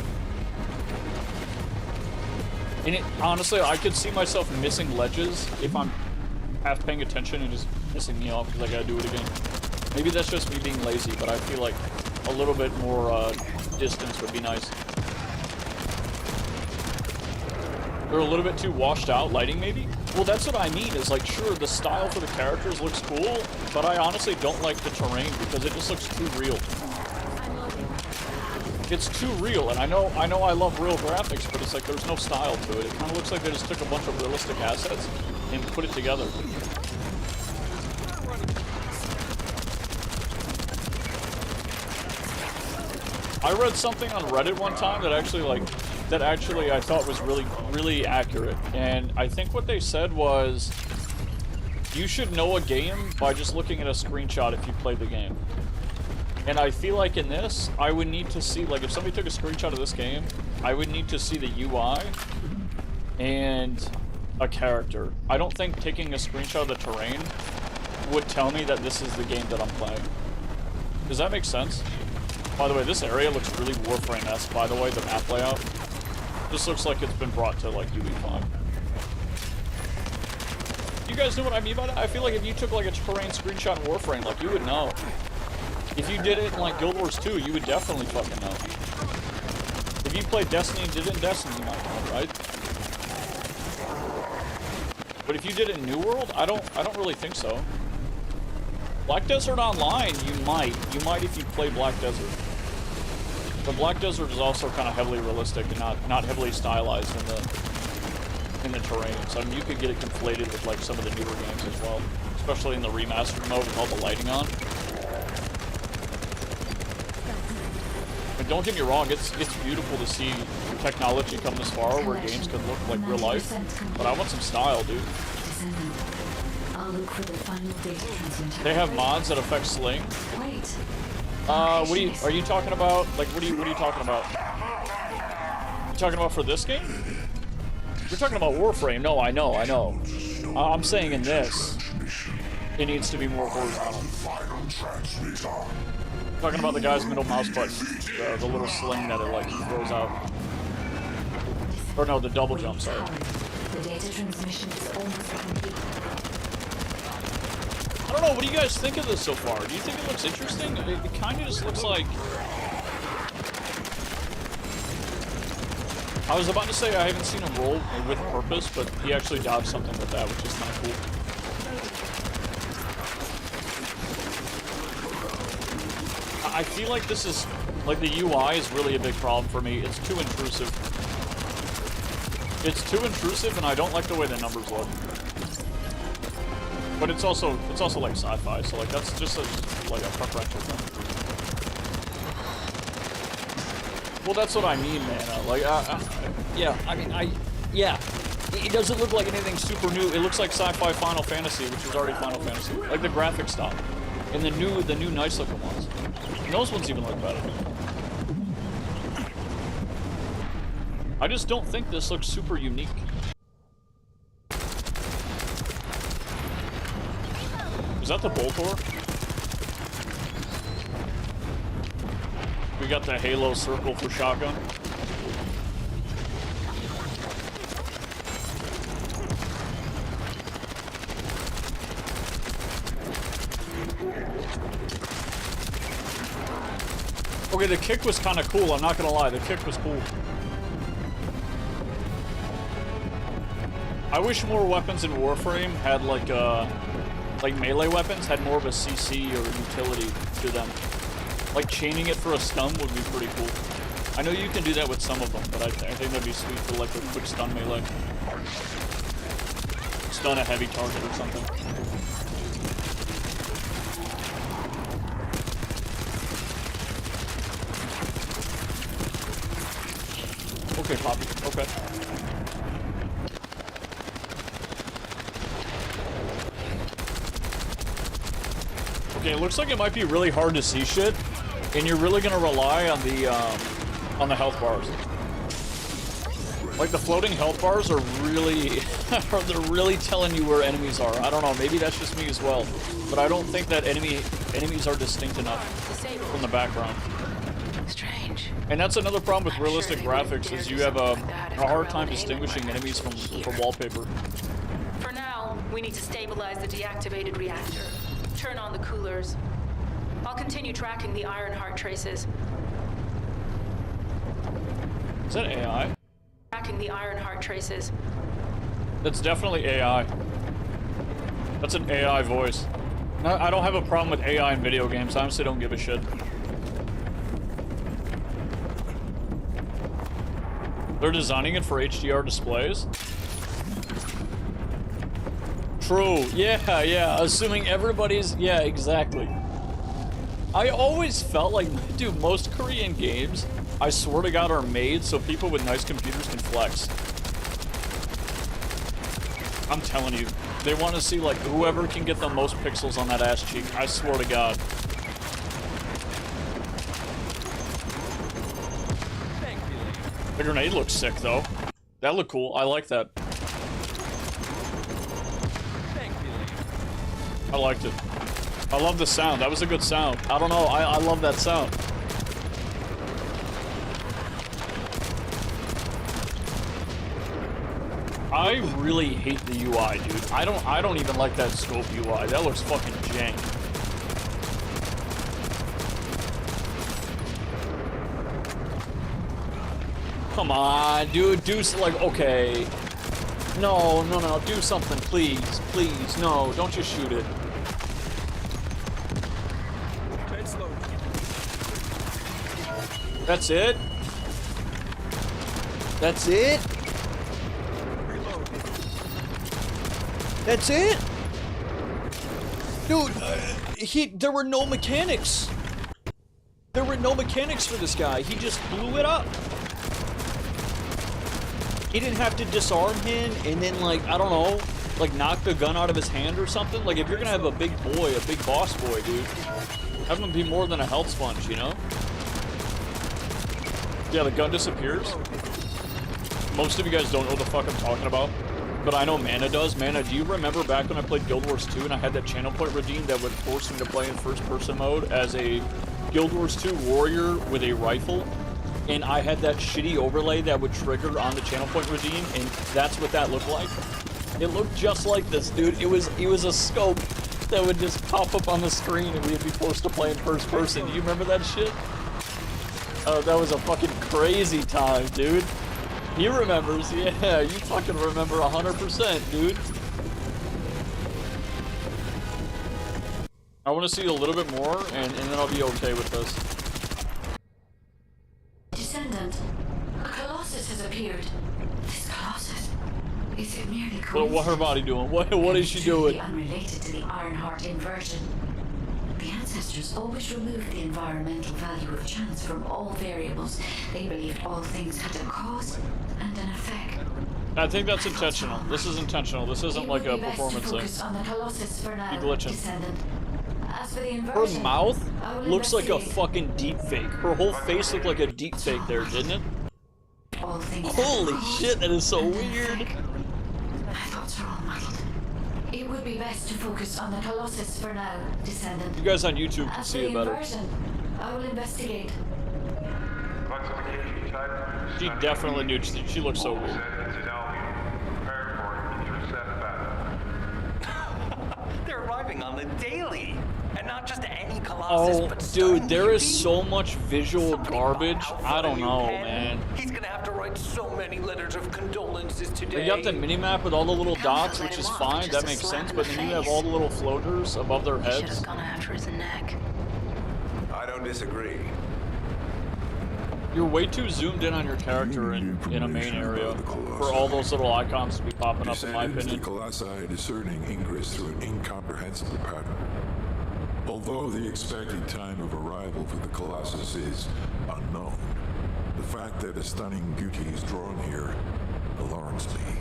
And it, honestly, I could see myself missing ledges if I'm half paying attention and just missing me off because I gotta do it again. Maybe that's just me being lazy, but I feel like a little bit more distance would be nice. They're a little bit too washed out lighting, maybe? Well, that's what I mean, is like, sure, the style for the characters looks cool, but I honestly don't like the terrain because it just looks too real. It's too real, and I know I love real graphics, but it's like there's no style to it. It kind of looks like they just took a bunch of realistic assets and put it together. I read something on Reddit one time that actually I thought was really accurate, and I think what they said was you should know a game by just looking at a screenshot if you played the game. And I feel like in this, I would need to see, like, if somebody took a screenshot of this game, I would need to see the UI and a character. I don't think taking a screenshot of the terrain would tell me that this is the game that I'm playing. Does that make sense? By the way, this area looks really Warframe-esque, by the way, the map layout. This looks like it's been brought to, like, UE5. You guys know what I mean by that? I feel like if you took, like, a terrain screenshot in Warframe, like, you would know. If you did it in, like, Guild Wars 2, you would definitely fucking know. If you played Destiny and did it in Destiny, you might know, right? But if you did it in New World, I don't really think so. Black Desert Online, you might. You might if you play Black Desert. But Black Desert is also kind of heavily realistic and not heavily stylized in the terrain. So I mean, you could get it conflated with, like, some of the newer games as well. Especially in the remastered mode with all the lighting on. Don't get me wrong, it's beautiful to see technology come this far where games can look like real life, but I want some style, dude. for the final data transmitter. They have mods that affect sling. Wait. Are you talking about? Like, what are you talking about? You talking about for this game? You're talking about Warframe. No, I know. I'm saying in this, it needs to be more horizontal. Talking about the guy's middle mouse button, the little sling that it like throws out. Or no, the double jump. Sorry. The data transmission is almost complete. I don't know. What do you guys think of this so far? Do you think it looks interesting? It kind of just looks like. I was about to say I haven't seen him roll with purpose, but he actually dodged something with that, which is kind of cool. I feel like this is, like, the UI is really a big problem for me. It's too intrusive. It's too intrusive, and I don't like the way the numbers look. But it's also like sci-fi, so like that's just like a preferential thing. Well, that's what I mean, man. Yeah, I mean, yeah. It doesn't look like anything super new. It looks like sci-fi Final Fantasy, which is already Final Fantasy. Like the graphic style. And the new nice looking ones. And those ones even look better. I just don't think this looks super unique. Is that the Boltor? We got the Halo circle for shotgun. Okay, the kick was kind of cool, I'm not gonna lie, the kick was cool. I wish more weapons in Warframe had like melee weapons had more of a CC or utility to them. Like chaining it for a stun would be pretty cool. I know you can do that with some of them, but I think that'd be sweet for like a quick stun melee. Stun a heavy target or something. Okay, Poppy. Okay. Okay, it looks like it might be really hard to see shit, and you're really gonna rely on the health bars. Like the floating health bars are really, they're really telling you where enemies are. I don't know, maybe that's just me as well, but I don't think that enemies are distinct enough from the background. Strange. And that's another problem with realistic graphics is you have a hard time distinguishing enemies from wallpaper. For now, we need to stabilize the deactivated reactor. Turn on the coolers. I'll continue tracking the Ironheart traces. Is that AI? Tracking the Ironheart traces. That's definitely AI. That's an AI voice. No, I don't have a problem with AI in video games. I honestly don't give a shit. They're designing it for HDR displays? True. Yeah. Assuming everybody's... Yeah, exactly. I always felt like... Dude, most Korean games, I swear to God, are made so people with nice computers can flex. I'm telling you. They want to see, like, whoever can get the most pixels on that ass cheek. I swear to God. The grenade looks sick, though. That looked cool. I like that. I liked it. I love the sound. That was a good sound. I don't know. I love that sound. I really hate the UI, dude. I don't even like that scope UI. That looks fucking jank. Come on, dude, do like, okay. No, do something, please, no, don't just shoot it. That's it? That's it? That's it? Dude, there were no mechanics. There were no mechanics for this guy. He just blew it up. He didn't have to disarm him and then, like, I don't know, like knock the gun out of his hand or something. Like if you're gonna have a big boy, a big boss boy, dude, have him be more than a health sponge, you know? Yeah, the gun disappears. Most of you guys don't know what the fuck I'm talking about, but I know Mana does. Mana, do you remember back when I played Guild Wars 2 and I had that channel point redeem that would force me to play in first-person mode as a Guild Wars 2 warrior with a rifle? And I had that shitty overlay that would trigger on the channel point redeem, and that's what that looked like. It looked just like this, dude. It was a scope that would just pop up on the screen and we'd be forced to play in first person. Do you remember that shit? Oh, that was a fucking crazy time, dude. He remembers, yeah, you fucking remember 100%, dude. I want to see a little bit more, and then I'll be okay with this. Descendant, a Colossus has appeared. This Colossus, is it merely coincidence? Well, what her body doing? What is she doing? Unrelated to the Ironheart inversion. The ancestors always removed the environmental value of chance from all variables. They believed all things had a cause and an effect. I think that's intentional. This is intentional. This isn't like a performance thing. On the Colossus for now, Be glitching. Descendant. As for the Her inversion, mouth I will looks like a investigate. fucking deep fake. Her whole face looked like a deep fake there, didn't it? All things Holy have a shit, that is so cause and an weird. effect. My thoughts are all muddled. It would be best to focus on the Colossus for now, Descendant. You guys on YouTube can As see for it the better. inversion, I will investigate. She definitely knew. She looks so weird. They're arriving on the Daily, and not just any Colossus, Oh, but dude, stunning there is beauty. so much visual Somebody garbage. bought I don't Alpha know, New Pen. man. He's gonna have to write so many letters of condolences today. You got the mini-map with all the little dots, let which him is off, fine, just that a makes slap sense, in but the then you have face. all the little floaters above their Should heads. have gone after his neck. I don't disagree. You're way too zoomed in on your character in a main area for all those little icons to be popping up, in my Descendants, the opinion. Colossi discerning ingress through an incomprehensible pattern. Although the expected time of arrival for the Colossus is unknown, the fact that a stunning beauty is drawn here alarms me.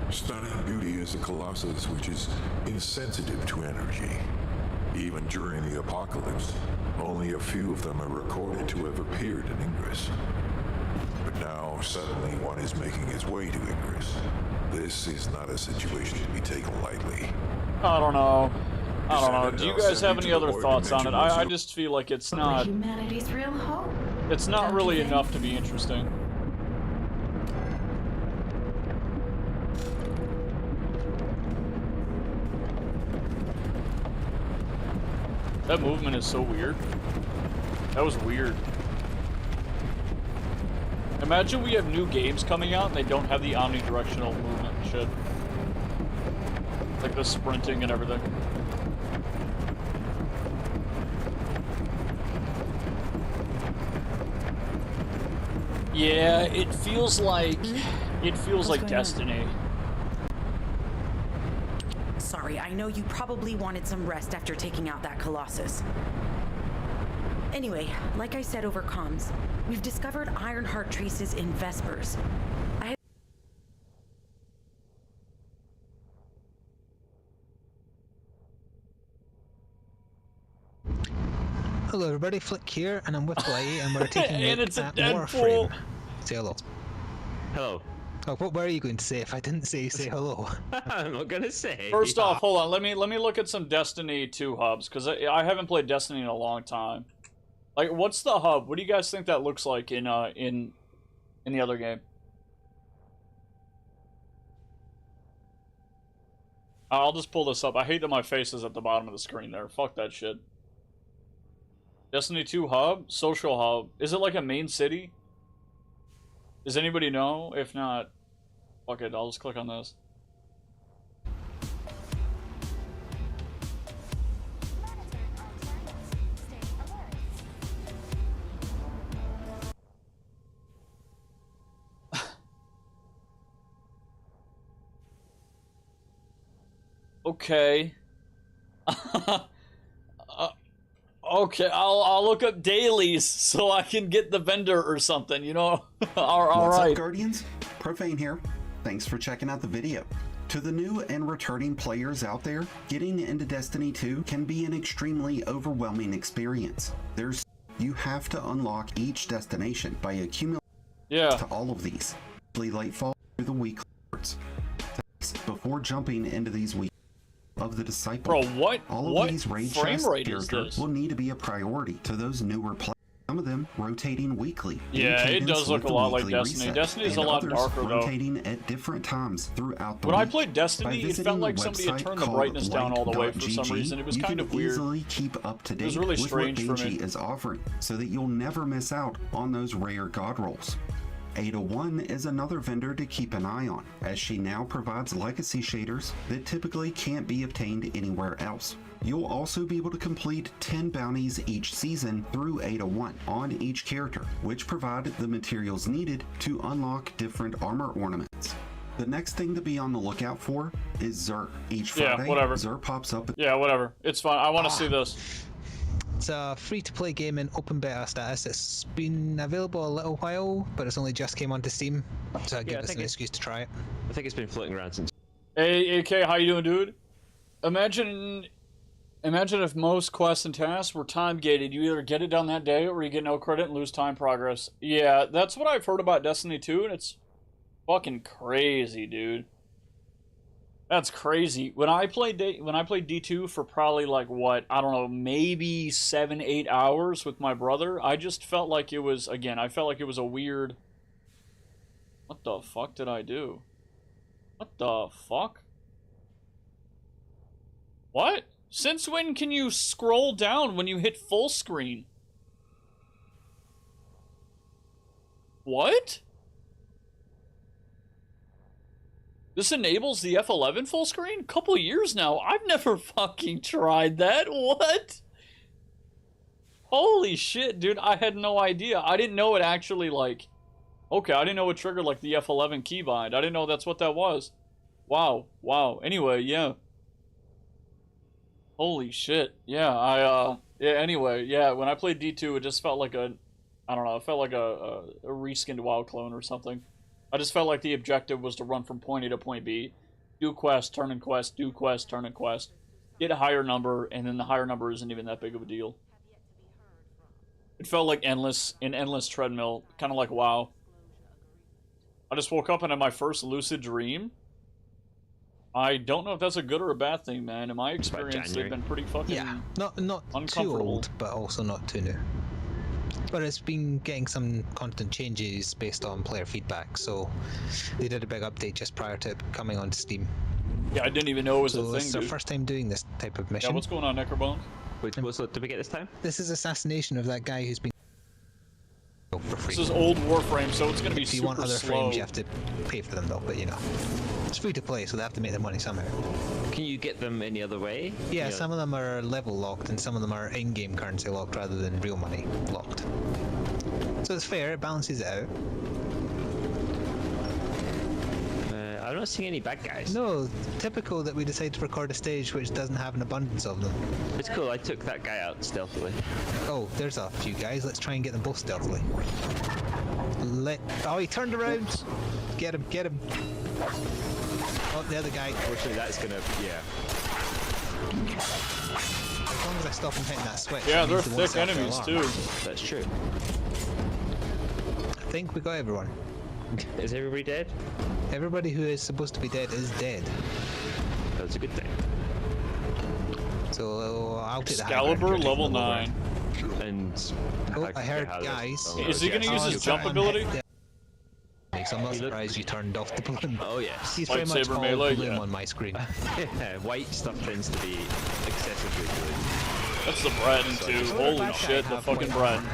Stunning beauty is a Colossus which is insensitive to energy. Even during the apocalypse, only a few of them are recorded to have appeared in Ingress. But now, suddenly, one is making its way to Ingress. This is not a situation to be taken lightly. I don't know. I don't know. Do you I'll guys send have you any to other the thoughts on it? dimension I once just feel like it's For not... humanity's real hope. It's not Don't really you think? enough to be interesting. That movement is so weird. That was weird. Imagine we have new games coming out and they don't have the omnidirectional movement and shit. Like the sprinting and everything. Yeah, it feels like Destiny. Sorry, I know you probably wanted some rest after taking out that Colossus. Anyway, like I said over comms, we've discovered Ironheart traces in Vespers. Hello everybody, Flick here, and I'm with Blighty, and we're taking And a it's a look at Deadpool. Warframe. Say hello. Hello. Oh, what were you going to say if I didn't say hello? I'm not gonna say. First off, hold on. Let me look at some Destiny 2 hubs because I haven't played Destiny in a long time. Like, what's the hub? What do you guys think that looks like in the other game? I'll just pull this up. I hate that my face is at the bottom of the screen there. Fuck that shit. Destiny 2 hub? Social hub. Is it like a main city? Does anybody know? If not, fuck it. I'll just click on this. Okay. Okay, I'll look up Dailies so I can get the vendor or something, you know? All What's right. up, Guardians? Profane here. Thanks for checking out the video. To the new and returning players out there, getting into Destiny 2 can be an extremely overwhelming experience. You have to unlock each destination by accumulating to all of these. Late fall through the weekly rewards. Before jumping into these weeks of the Disciple, all of these raid chest characters will need to be a priority to those newer players. Some of them rotating weekly. Yeah, it does look a lot like Destiny. Destiny is a lot darker though. Rotating at different times throughout the when week. I played Destiny, it felt like somebody had turned the brightness down all the way for some reason. It was kind of weird. Easily keep up to date it was really with strange what for me. Bungie is offering, so that you'll never miss out on those rare god rolls. Ada One is another vendor to keep an eye on, as she now provides legacy shaders that typically can't be obtained anywhere else. You'll also be able to complete 10 bounties each season through Ada One on each character, which provide the materials needed to unlock different armor ornaments. The next thing to be on the lookout for is Xur. Each Friday, Xur pops up. Yeah, whatever. It's fine. I want to see this. It's a free-to-play game in open beta status. It's been available a little while, but it's only just came onto Steam, so I give us an excuse to try it. I think it's been floating around since. Hey, AK, how you doing, dude? Imagine if most quests and tasks were time-gated. You either get it done that day, or you get no credit and lose time progress. Yeah, that's what I've heard about Destiny 2, and it's fucking crazy, dude. That's crazy. When I played D2 for probably like what, I don't know, maybe 7-8 hours with my brother, I just felt like it was, again, I felt like it was a weird. What the fuck did I do? What the fuck? What? Since when can you scroll down when you hit full screen? What? This enables the F11 full screen? Couple years now. I've never fucking tried that. What? Holy shit, dude. I had no idea. I didn't know it actually, like... Okay, I didn't know it triggered, like, the F11 keybind. I didn't know that's what that was. Wow. Wow. Anyway, yeah. Holy shit. Yeah, yeah, anyway, yeah, when I played D2, it just felt like a... I don't know, it felt like a reskinned WoW clone or something. I just felt like the objective was to run from point A to point B, do quest, turn in quest, do quest, turn in quest, get a higher number, and then the higher number isn't even that big of a deal. It felt like an endless treadmill, kind of like WoW. I just woke up and had my first lucid dream. I don't know if that's a good or a bad thing, man. In my experience, they've been pretty fucking not too old, but also not too new. But it's been getting some constant changes based on player feedback, so they did a big update just prior to it coming onto Steam. Yeah, I didn't even know it was a thing, this is our dude. first time doing this type of mission. Yeah, what's going on, Necrobone? Wait, what's did we get this time? This is assassination of that guy who's been for free. This is old Warframe, so it's going to be if you super want other slow. frames, you have to pay for them though, but you know. It's free to play, so they have to make their money somehow. Can you get them any other way? Yeah, some of them are level locked and some of them are in-game currency locked rather than real money locked. So it's fair, it balances it out. I'm not seeing any bad guys. No, typical that we decide to record a stage which doesn't have an abundance of them. It's cool, I took that guy out stealthily. Oh, there's a few guys, let's try and get them both stealthily. Oh, he turned around! Get him, get him! Oh, the other guy. Unfortunately, that's gonna, yeah. As long as I stop him hitting that switch. Yeah, they're thick enemies too. That's true. I think we got everyone. Is everybody dead? Everybody who is supposed to be dead is dead. That's a good thing. So I'll take the Excalibur level 9. And I heard guys. Is he gonna use his jump ability? So I'm not surprised you turned off the balloon. Oh yes. He's very much all melee, balloon on my screen. Yeah, white stuff tends to be excessively blue. That's the Breton too. Holy shit, the fucking Breton.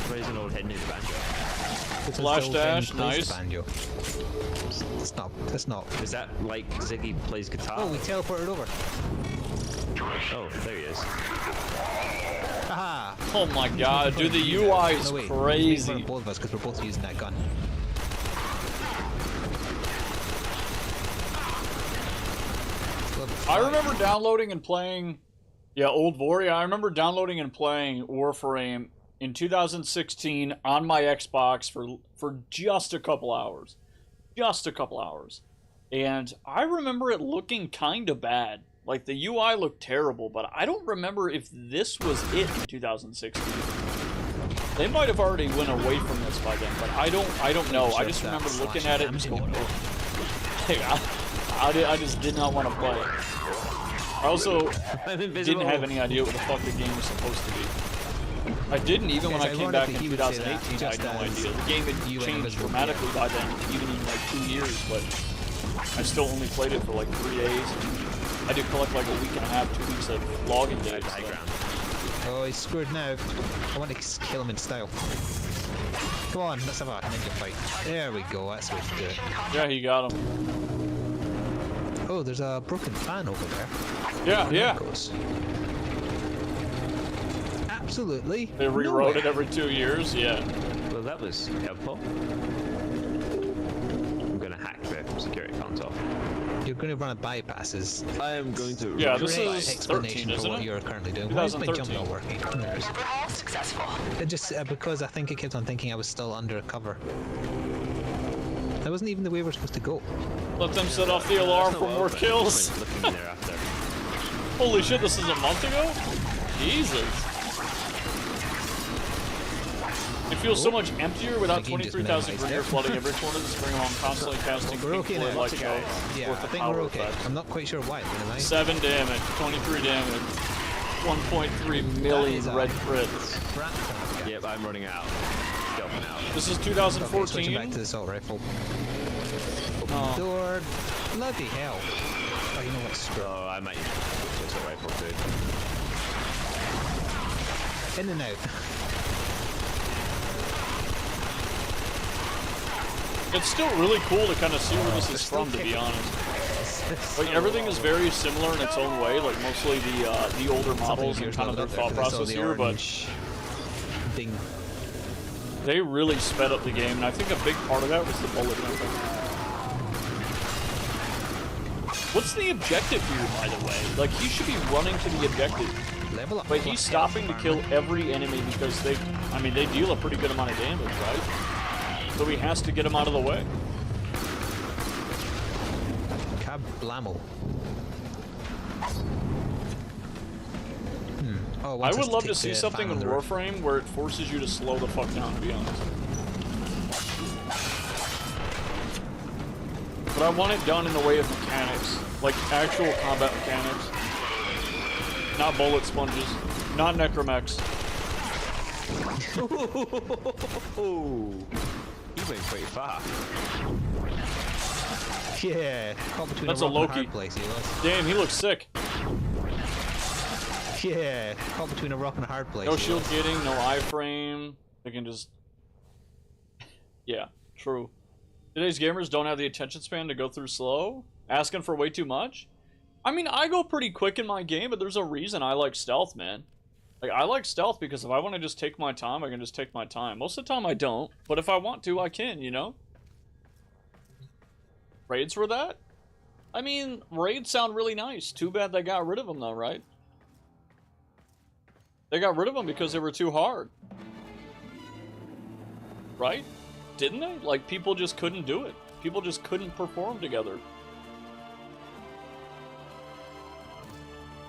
Plays an old head new banjo. Flash dash, nice. Banjo. It's not. Is that like Ziggy plays guitar? Oh, we teleported over. Oh, there he is. Haha! Oh my god, dude, the UI is crazy. Both of us, because we're both using that gun. I remember downloading and playing, old Vor. I remember downloading and playing Warframe in 2016 on my Xbox for just a couple hours. Just a couple hours. And I remember it looking kind of bad. Like, the UI looked terrible, but I don't remember if this was it in 2016. They might have already went away from this by then, but I don't know. I just remember looking at it and just going, I just did not want to play it. I also didn't have any idea what the fuck the game was supposed to be. I didn't even when I came back in 2018. I had no idea. The game had changed dramatically by then, even in like 2 years, but I still only played it for like 3 days. I did collect like a week and a half, 2 weeks of logging days. Oh, he's screwed now. I want to kill him in style. Come on, let's have a ninja fight. There we go, that's the way to do it. Yeah, he got him. Oh, there's a broken fan over there. Yeah, yeah. Absolutely. They rewrote it every 2 years, yeah. Well, that was helpful. I'm gonna hack the security console. You're going to run a bypasses. I am going to. Yeah, this Great is explanation 13, for isn't what it? you're currently doing. Why is my jump 2013. not working? There's... Successful. It just because I think it kept on thinking I was still under cover. That wasn't even the way we're supposed to go. Let them set off the alarm for more kills. Looking in there after. Holy shit, this is a month ago? Jesus. It feels so much emptier without 23,000 grenadier flooding every corner of the spring along, constantly casting We're okay now. like Yeah, I think we're okay. I'm not quite sure why. 7 damage, 23 damage, 1.3 million red crits. Yep, I'm running out. Jumping out. This is Okay, 2014. switching back to the assault rifle. Oh. Door. Bloody hell. Oh, you know what? Screw it. Oh, I might switch to assault rifle too. In and out. It's still really cool to kind of see where this is from, to be honest. Like, everything is very similar in its own way, like mostly the older models and kind of their thought process here, but Ding. they really sped up the game, and I think a big part of that was the bullet jumping. What's the objective here, by the way? Like, he should be running to the objective. Level up. But he's stopping to kill every enemy because they deal a pretty good amount of damage, right? So he has to get him out of the way. Kablamo. Oh, I would love to see something in Warframe where it forces you to slow the fuck down, to be honest. But I want it done in the way of mechanics. Like actual combat mechanics. Not bullet sponges. Not necromechs. You went pretty far. Yeah, caught between That's a a rock and Loki. hard place, he was. Damn, he looks sick. Yeah, caught between a rock and a hard place. No he shield was. gating, no iframe. They can just... Yeah, true. Today's gamers don't have the attention span to go through slow. Asking for way too much. I mean, I go pretty quick in my game, but there's a reason I like stealth, man. Like, I like stealth because if I want to just take my time, I can just take my time. Most of the time I don't, but if I want to, I can, you know? Raids were that? I mean, raids sound really nice. Too bad they got rid of them though, right? They got rid of them because they were too hard. Right? Didn't they? Like, people just couldn't do it. People just couldn't perform together.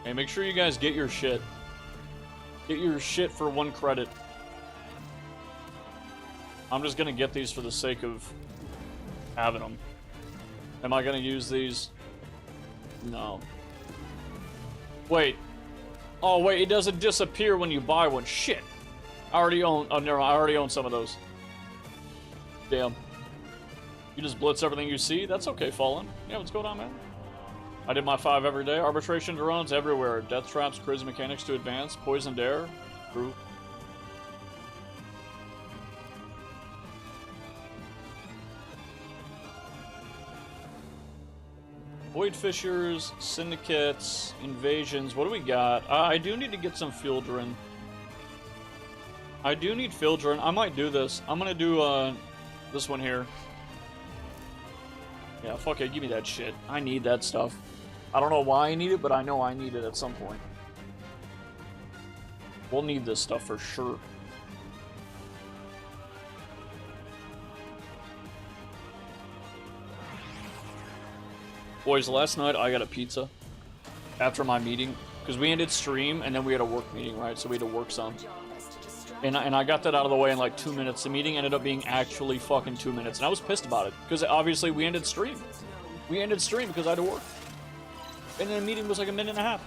Hey, make sure you guys get your shit. Get your shit for 1 credit. I'm just gonna get these for the sake of having them. Am I gonna use these? No. Wait. Oh wait, it doesn't disappear when you buy one. Shit. I already own. Oh no, I already own some of those. Damn. You just blitz everything you see. That's okay, Fallen. Yeah, what's going on, man? I did my 5 every day. Arbitration drones everywhere. Death traps, crazy mechanics to advance. Poisoned air. True. Void fissures, syndicates, invasions. What do we got? I do need to get some Fieldren. I do need Fieldren. I might do this. I'm gonna do this one here. Yeah, fuck it. Give me that shit. I need that stuff. I don't know why I need it, but I know I need it at some point. We'll need this stuff for sure. Boys, last night I got a pizza after my meeting, because we ended stream and then we had a work meeting, right? So we had to work some. And I got that out of the way in like 2 minutes. The meeting ended up being actually fucking 2 minutes. And I was pissed about it, because obviously we ended stream. We ended stream because I had to work. And then the meeting was like a minute and a half.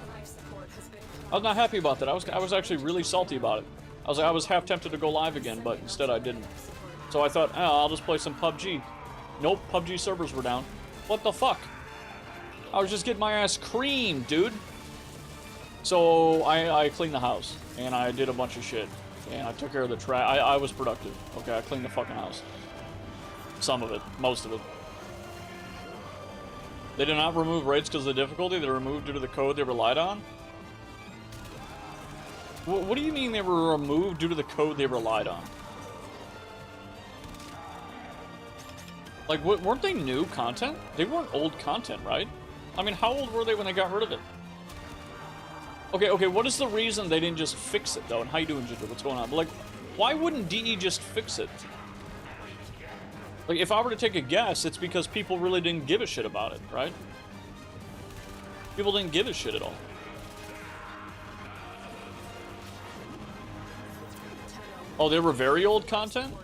I was not happy about that. I was actually really salty about it. I was half tempted to go live again, but instead I didn't. So I thought, oh, I'll just play some PUBG. Nope, PUBG servers were down. What the fuck? I was just getting my ass creamed, dude. So I cleaned the house, and I did a bunch of shit. And I took care of the trash. I was productive. Okay, I cleaned the fucking house. Some of it. Most of it. They did not remove raids because of the difficulty. They removed due to the code they relied on. What do you mean they were removed due to the code they relied on? Like, weren't they new content? They weren't old content, right? I mean, how old were they when they got rid of it? Okay, what is the reason they didn't just fix it, though? And how you doing, Ginger? What's going on? But, like, why wouldn't DE just fix it? Like, if I were to take a guess, it's because people really didn't give a shit about it, right? People didn't give a shit at all. Oh, they were very old content?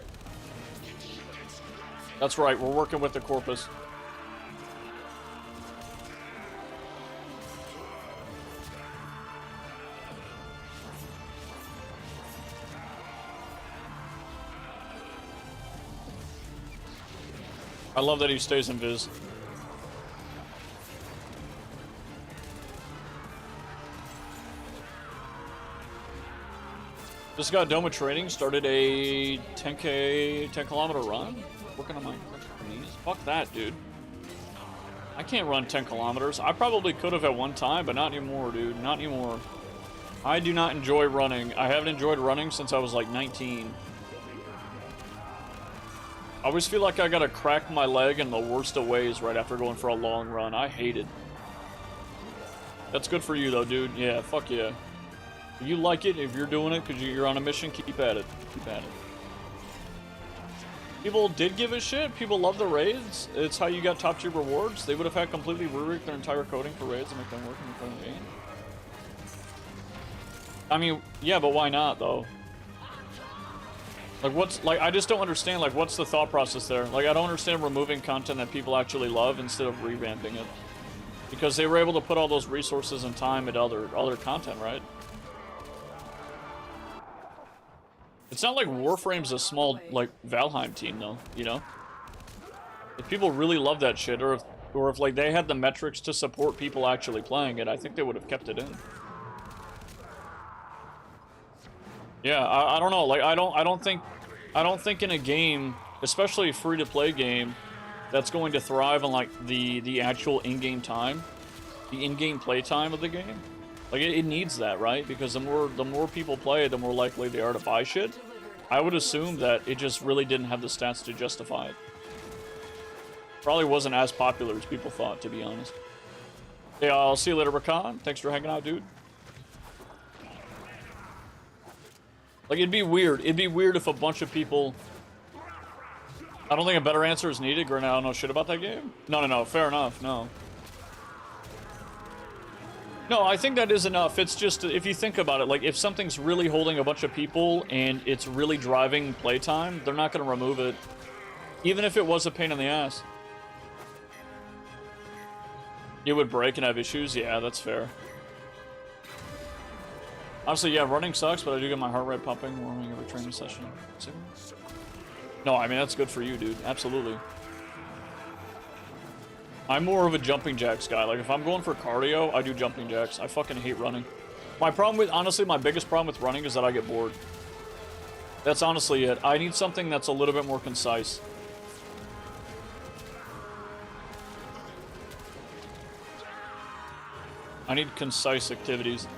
That's right, we're working with the corpus. I love that he stays in Viz. Just got done with training, started a 10 kilometer run. Working on my knees. Fuck that, dude. I can't run 10 kilometers. I probably could have at one time, but not anymore, dude. Not anymore. I do not enjoy running. I haven't enjoyed running since I was like 19. I always feel like I gotta crack my leg in the worst of ways right after going for a long run. I hate it. That's good for you though, dude. Yeah, fuck yeah. If you like it, if you're doing it because you're on a mission, keep at it. Keep at it. People did give a shit. People love the raids. It's how you got top tier rewards. They would have had completely re-rigged their entire coding for raids and make them work in the current game. I mean, yeah, but why not though? Like, I just don't understand, like, what's the thought process there? Like, I don't understand removing content that people actually love instead of revamping it. Because they were able to put all those resources and time into other content, right? It's not like Warframe's a small, like, Valheim team, though, you know? If people really love that shit, or if like, they had the metrics to support people actually playing it, I think they would have kept it in. Yeah, I don't know, like, I don't think in a game, especially a free-to-play game, that's going to thrive on, like, the actual in-game time, the in-game play time of the game. Like, it needs that, right? Because the more people play it, the more likely they are to buy shit. I would assume that it just really didn't have the stats to justify it. Probably wasn't as popular as people thought, to be honest. Hey, I'll see you later, Rakan. Thanks for hanging out, dude. Like, it'd be weird. It'd be weird if a bunch of people... I don't think a better answer is needed. Granted, I don't know shit about that game. No. Fair enough. No. No, I think that is enough. It's just, if you think about it, like, if something's really holding a bunch of people and it's really driving playtime, they're not going to remove it. Even if it was a pain in the ass. It would break and have issues? Yeah, that's fair. Honestly, yeah, running sucks, but I do get my heart rate pumping, warming every training session. No, I mean, that's good for you, dude. Absolutely. I'm more of a jumping jacks guy. Like, if I'm going for cardio, I do jumping jacks. I fucking hate running. My problem with, honestly, my biggest problem with running is that I get bored. That's honestly it. I need something that's a little bit more concise. I need concise activities.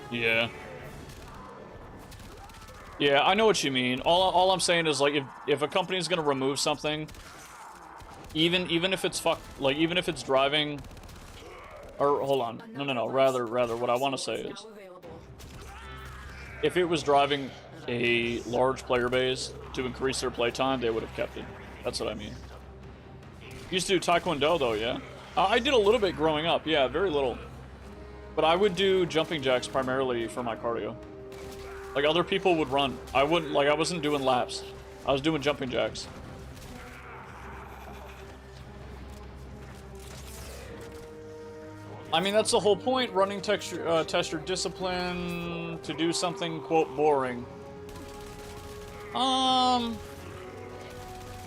Yeah. Yeah, I know what you mean. All I'm saying is, like, if a company is gonna remove something, even if it's even if it's driving, or hold on, no. Rather, what I want to say is, if it was driving a large player base to increase their playtime, they would have kept it. That's what I mean. Used to do Taekwondo though, yeah. I did a little bit growing up, yeah, very little. But I would do jumping jacks primarily for my cardio. Like other people would run. I wouldn't, like I wasn't doing laps. I was doing jumping jacks. I mean, that's the whole point. Running test your discipline to do something, quote, boring. I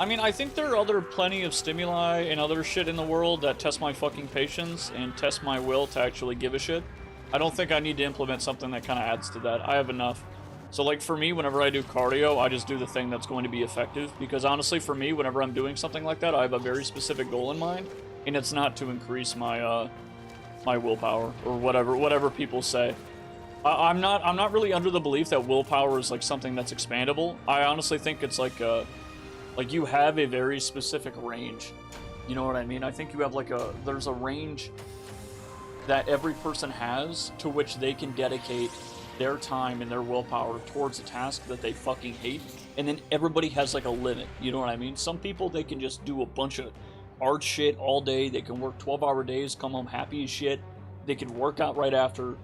mean, I think there are other plenty of stimuli and other shit in the world that test my fucking patience and test my will to actually give a shit. I don't think I need to implement something that kind of adds to that. I have enough. So, like, for me, whenever I do cardio, I just do the thing that's going to be effective. Because, honestly, for me, whenever I'm doing something like that, I have a very specific goal in mind. And it's not to increase my, my willpower, or whatever people say. I'm not really under the belief that willpower is, like, something that's expandable. I honestly think it's, like you have a very specific range. You know what I mean? I think you have, like, there's a range that every person has to which they can dedicate their time and their willpower towards a task that they fucking hate, and then everybody has like a limit, you know what I mean? Some people, they can just do a bunch of hard shit all day, they can work 12-hour days, come home happy as shit, they can work out right after,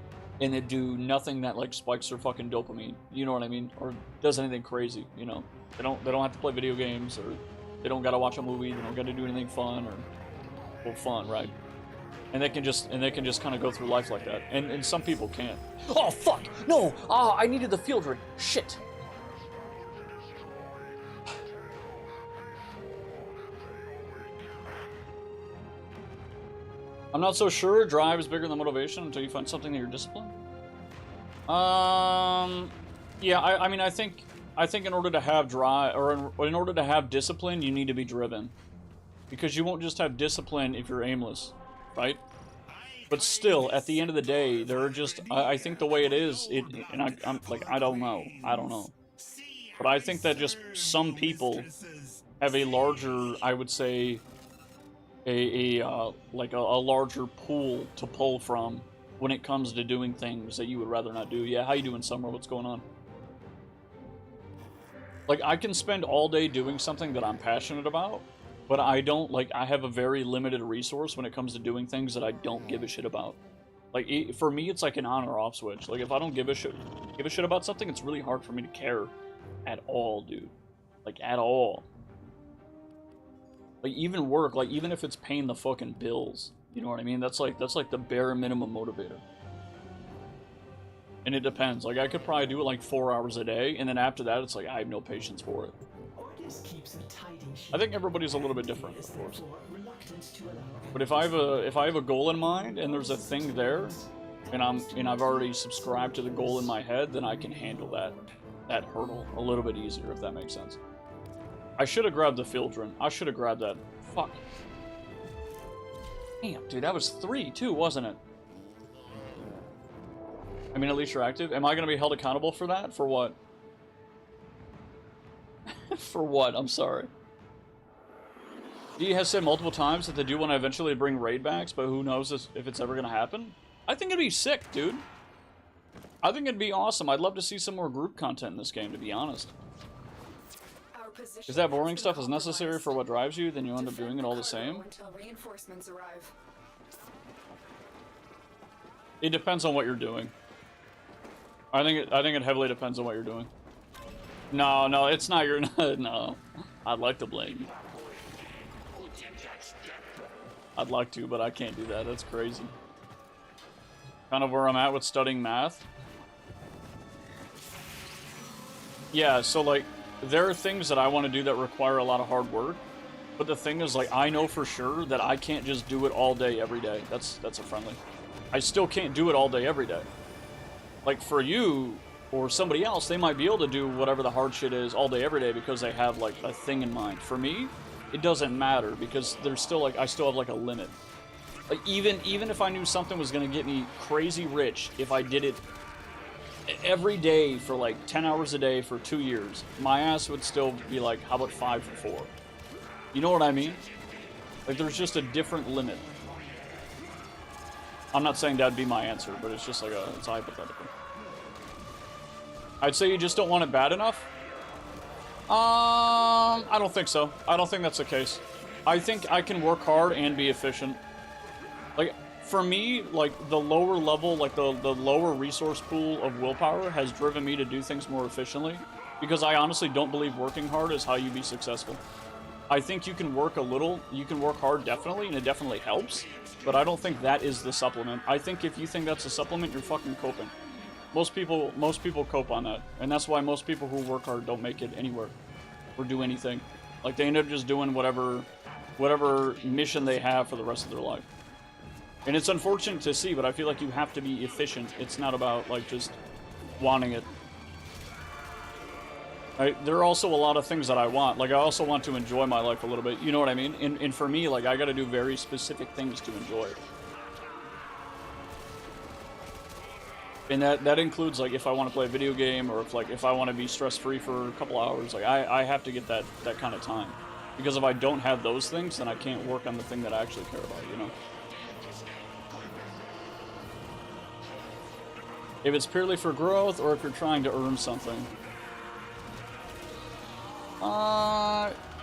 and they do nothing that like spikes their fucking dopamine, you know what I mean? Or does anything crazy, you know? They don't have to play video games, or they don't gotta watch a movie, they don't gotta do anything fun, or, well, fun, right? And they can just kind of go through life like that. And some people can't. Oh, fuck! No! Ah, I needed the field ring. Shit! I'm not so sure drive is bigger than motivation until you find something that you're disciplined. Yeah, I mean, I think in order to have drive, or in order to have discipline, you need to be driven. Because you won't just have discipline if you're aimless. Right? But still, at the end of the day, there are just, I think the way it is, and I'm like, I don't know. But I think that just some people have a larger, I would say, like a larger pool to pull from when it comes to doing things that you would rather not do. Yeah, how you doing, Summer? What's going on? Like, I can spend all day doing something that I'm passionate about, but I don't, like, I have a very limited resource when it comes to doing things that I don't give a shit about. Like, for me, it's like an on or off switch. Like, if I don't give a shit about something, it's really hard for me to care at all, dude. Like, at all. Like, even work, like, even if it's paying the fucking bills, you know what I mean? That's like the bare minimum motivator. And it depends. Like, I could probably do it like 4 hours a day, and then after that, it's like, I have no patience for it. I think everybody's a little bit different, of course. But if I have a goal in mind and there's a thing there, and I've already subscribed to the goal in my head, then I can handle that hurdle a little bit easier, if that makes sense. I should have grabbed the Fieldrin. I should have grabbed that. Fuck. Damn, dude, that was 3 too, wasn't it? I mean, at least you're active. Am I gonna be held accountable for that? For what? For what? I'm sorry. He has said multiple times that they do want to eventually bring raid backs, but who knows if it's ever going to happen. I think it'd be sick, dude. I think it'd be awesome. I'd love to see some more group content in this game, to be honest. If that boring stuff is necessary for what drives you, then you end up doing it all the same. It depends on what you're doing. I think it heavily depends on what you're doing. No, it's not your... No. I'd like to blame you. I'd like to, but I can't do that. That's crazy. Kind of where I'm at with studying math. Yeah, so, like, there are things that I want to do that require a lot of hard work. But the thing is, like, I know for sure that I can't just do it all day, every day. That's a friendly. I still can't do it all day, every day. Like, for you... or somebody else, they might be able to do whatever the hard shit is all day, every day because they have, like, a thing in mind. For me, it doesn't matter because there's still, like, I still have, like, a limit. Like, even if I knew something was going to get me crazy rich, if I did it every day for, like, 10 hours a day for 2 years, my ass would still be like, how about 5 for 4? You know what I mean? Like, there's just a different limit. I'm not saying that'd be my answer, but it's just like it's hypothetical. I'd say you just don't want it bad enough. I don't think so. I don't think that's the case. I think I can work hard and be efficient. Like, for me, like, the lower level, like, the lower resource pool of willpower has driven me to do things more efficiently, because I honestly don't believe working hard is how you be successful. I think you can work a little, you can work hard definitely, and it definitely helps, but I don't think that is the supplement. I think if you think that's a supplement, you're fucking coping. Most people cope on that, and that's why most people who work hard don't make it anywhere or do anything. Like, they end up just doing whatever mission they have for the rest of their life. And it's unfortunate to see, but I feel like you have to be efficient. It's not about, like, just wanting it. There are also a lot of things that I want. Like, I also want to enjoy my life a little bit. You know what I mean? And for me, like, I gotta do very specific things to enjoy it. And that includes, like, if I want to play a video game, or if I want to be stress-free for a couple hours, like, I have to get that kind of time. Because if I don't have those things, then I can't work on the thing that I actually care about, you know? If it's purely for growth, or if you're trying to earn something.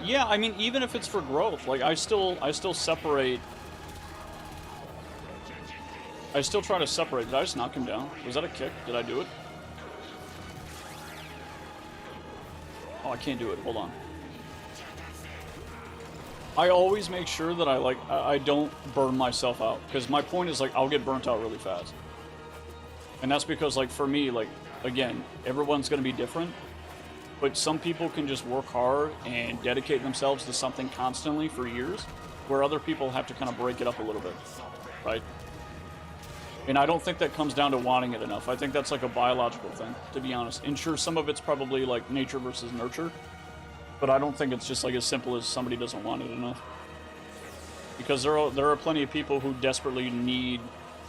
Yeah, I mean, even if it's for growth, like, I still separate... I still try to separate. Did I just knock him down? Was that a kick? Did I do it? Oh, I can't do it. Hold on. I always make sure that I don't burn myself out. Because my point is, like, I'll get burnt out really fast. And that's because, like, for me, like, again, everyone's going to be different. But some people can just work hard and dedicate themselves to something constantly for years, where other people have to kind of break it up a little bit, right? And I don't think that comes down to wanting it enough. I think that's like a biological thing, to be honest. And sure, some of it's probably like nature versus nurture, but I don't think it's just like as simple as somebody doesn't want it enough. Because there are plenty of people who desperately need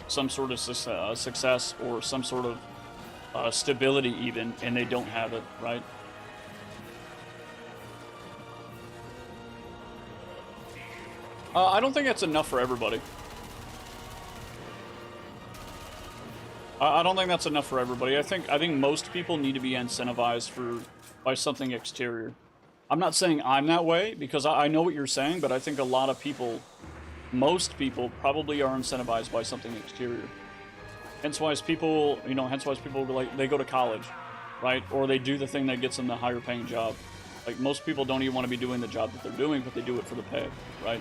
some sort of success or some sort of stability even, and they don't have it, right? I don't think that's enough for everybody. I don't think that's enough for everybody. I think most people need to be incentivized by something exterior. I'm not saying I'm that way, because I know what you're saying, but I think a lot of people, most people, probably are incentivized by something exterior. Hence why people, like, they go to college, right? Or they do the thing that gets them the higher paying job. Like, most people don't even want to be doing the job that they're doing, but they do it for the pay, right?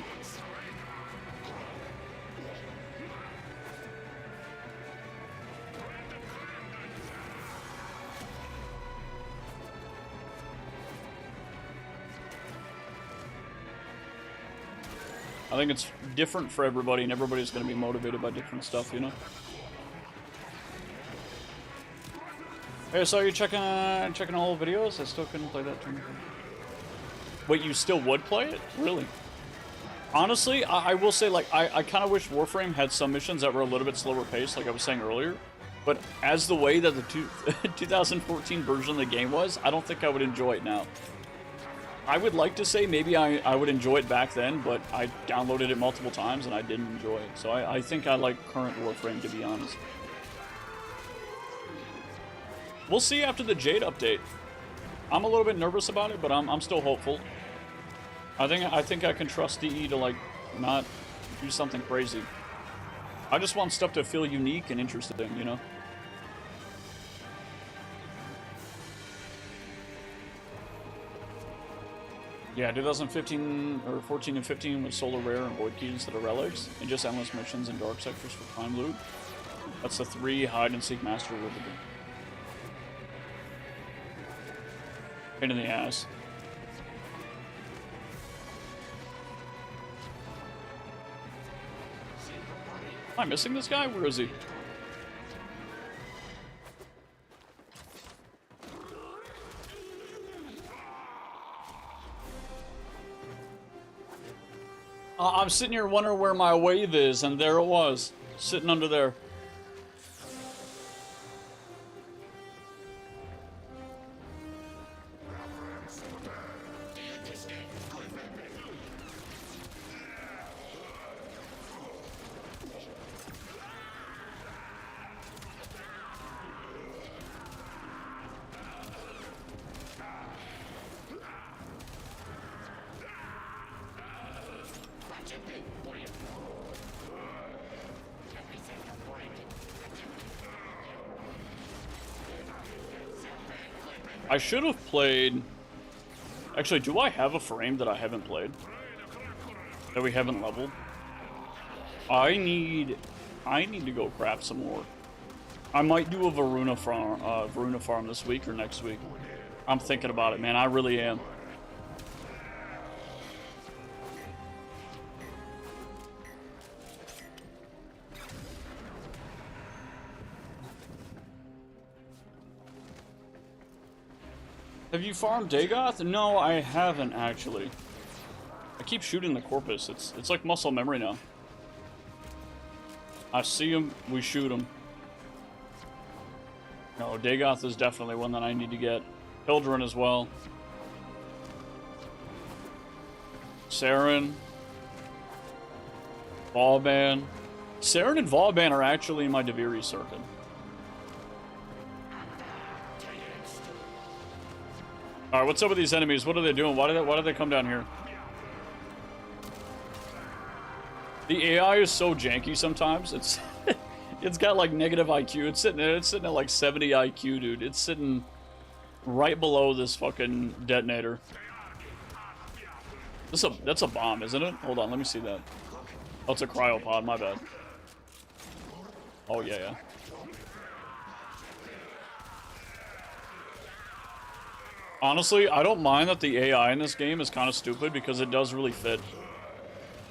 I think it's different for everybody, and everybody's going to be motivated by different stuff, you know? Hey, so you're checking all the videos? I still couldn't play that tournament. Wait, you still would play it? Really? Honestly, I will say, like, I kind of wish Warframe had some missions that were a little bit slower paced, like I was saying earlier. But as the way that the 2014 version of the game was, I don't think I would enjoy it now. I would like to say maybe I would enjoy it back then, but I downloaded it multiple times and I didn't enjoy it. So I think I like current Warframe, to be honest. We'll see after the Jade update. I'm a little bit nervous about it, but I'm still hopeful. I think I can trust DE to, like, not do something crazy. I just want stuff to feel unique and interesting, you know? Yeah, 2015 or 14 and 15 with Solar Rare and Void Keys instead of relics, and just endless missions and dark sectors for prime loot. That's the 3 hide and seek master with the pain in the ass. Am I missing this guy? Where is he? I'm sitting here wondering where my wave is, and there it was, sitting under there. I should have played... Actually, do I have a frame that I haven't played? That we haven't leveled? I need to go craft some more. I might do a Varuna farm this week or next week. I'm thinking about it, man. I really am. Have you farmed Dagoth? No, I haven't actually. I keep shooting the Corpus. It's like muscle memory now. I see him, we shoot him. No, Dagoth is definitely one that I need to get. Hildren as well. Saren. Vauban. Saren and Vauban are actually in my Deviri circuit. Alright, what's up with these enemies? What are they doing? Why did they come down here? The AI is so janky sometimes. It's got like negative IQ. It's sitting at like 70 IQ, dude. It's sitting right below this fucking detonator. That's a bomb, isn't it? Hold on, let me see that. Oh, it's a cryopod, my bad. Oh yeah. Honestly, I don't mind that the AI in this game is kind of stupid because it does really fit.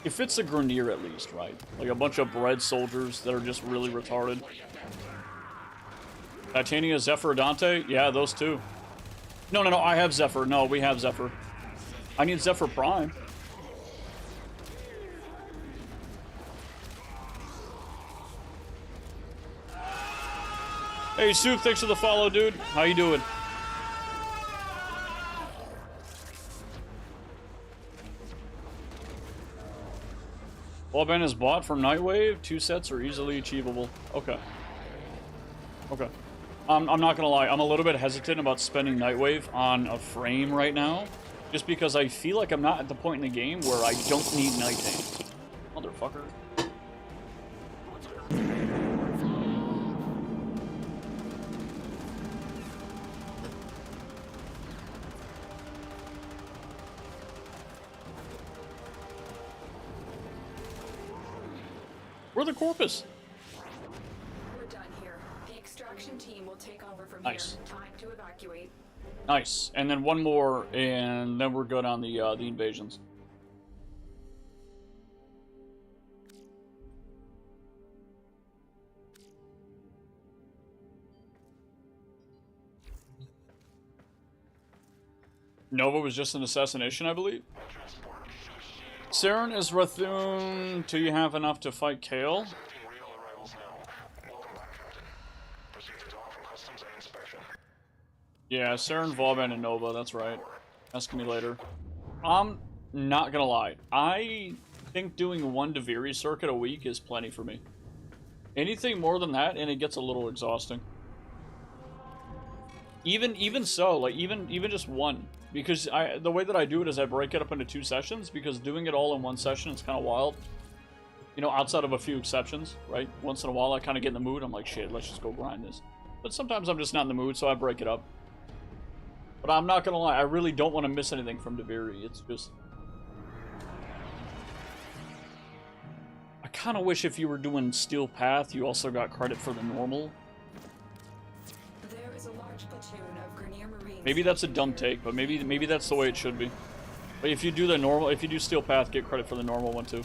It fits a Grenier at least, right? Like a bunch of bred soldiers that are just really retarded. Titania, Zephyr, Dante? Yeah, those two. No, I have Zephyr. No, we have Zephyr. I need Zephyr Prime. Hey, Suk, thanks for the follow, dude. How you doing? Wallband is bought from Nightwave. 2 sets are easily achievable. Okay. Okay. I'm not gonna lie. I'm a little bit hesitant about spending Nightwave on a frame right now. Just because I feel like I'm not at the point in the game where I don't need Night Aim. Motherfucker. We're the Corpus. We're done here. The extraction team will take over from Nice. here. Time to evacuate. Nice. And then one more, and then we're good on the invasions. Nova was just an assassination, I believe. Saren is Rathun. Do you have enough to fight Kale? Yeah, Saren, Vauban, and Nova, that's right. Ask me later. I'm not gonna lie. I think doing one Deviri circuit a week is plenty for me. Anything more than that, and it gets a little exhausting. Even so, like, even just one. Because the way that I do it is I break it up into 2 sessions, because doing it all in one session is kind of wild. You know, outside of a few exceptions, right? Once in a while I kind of get in the mood, I'm like, shit, let's just go grind this. But sometimes I'm just not in the mood, so I break it up. But I'm not gonna lie, I really don't want to miss anything from Deviri. It's just... I kind of wish if you were doing Steel Path, you also got credit for the normal. There is a large platoon of Grenier Marines. Maybe that's a dumb take, but maybe that's the way it should be. But if you do the normal, if you do Steel Path, get credit for the normal one too.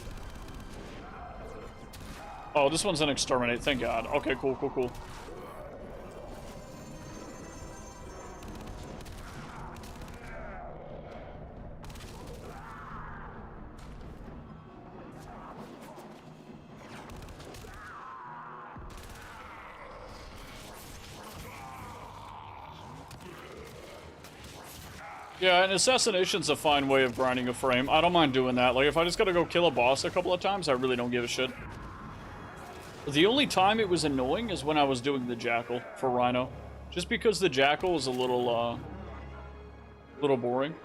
Oh, this one's an Exterminate, thank God. Okay, cool. Yeah, and Assassination's a fine way of grinding a frame. I don't mind doing that. Like, if I just gotta go kill a boss a couple of times, I really don't give a shit. The only time it was annoying is when I was doing the Jackal for Rhino. Just because the Jackal was a little boring.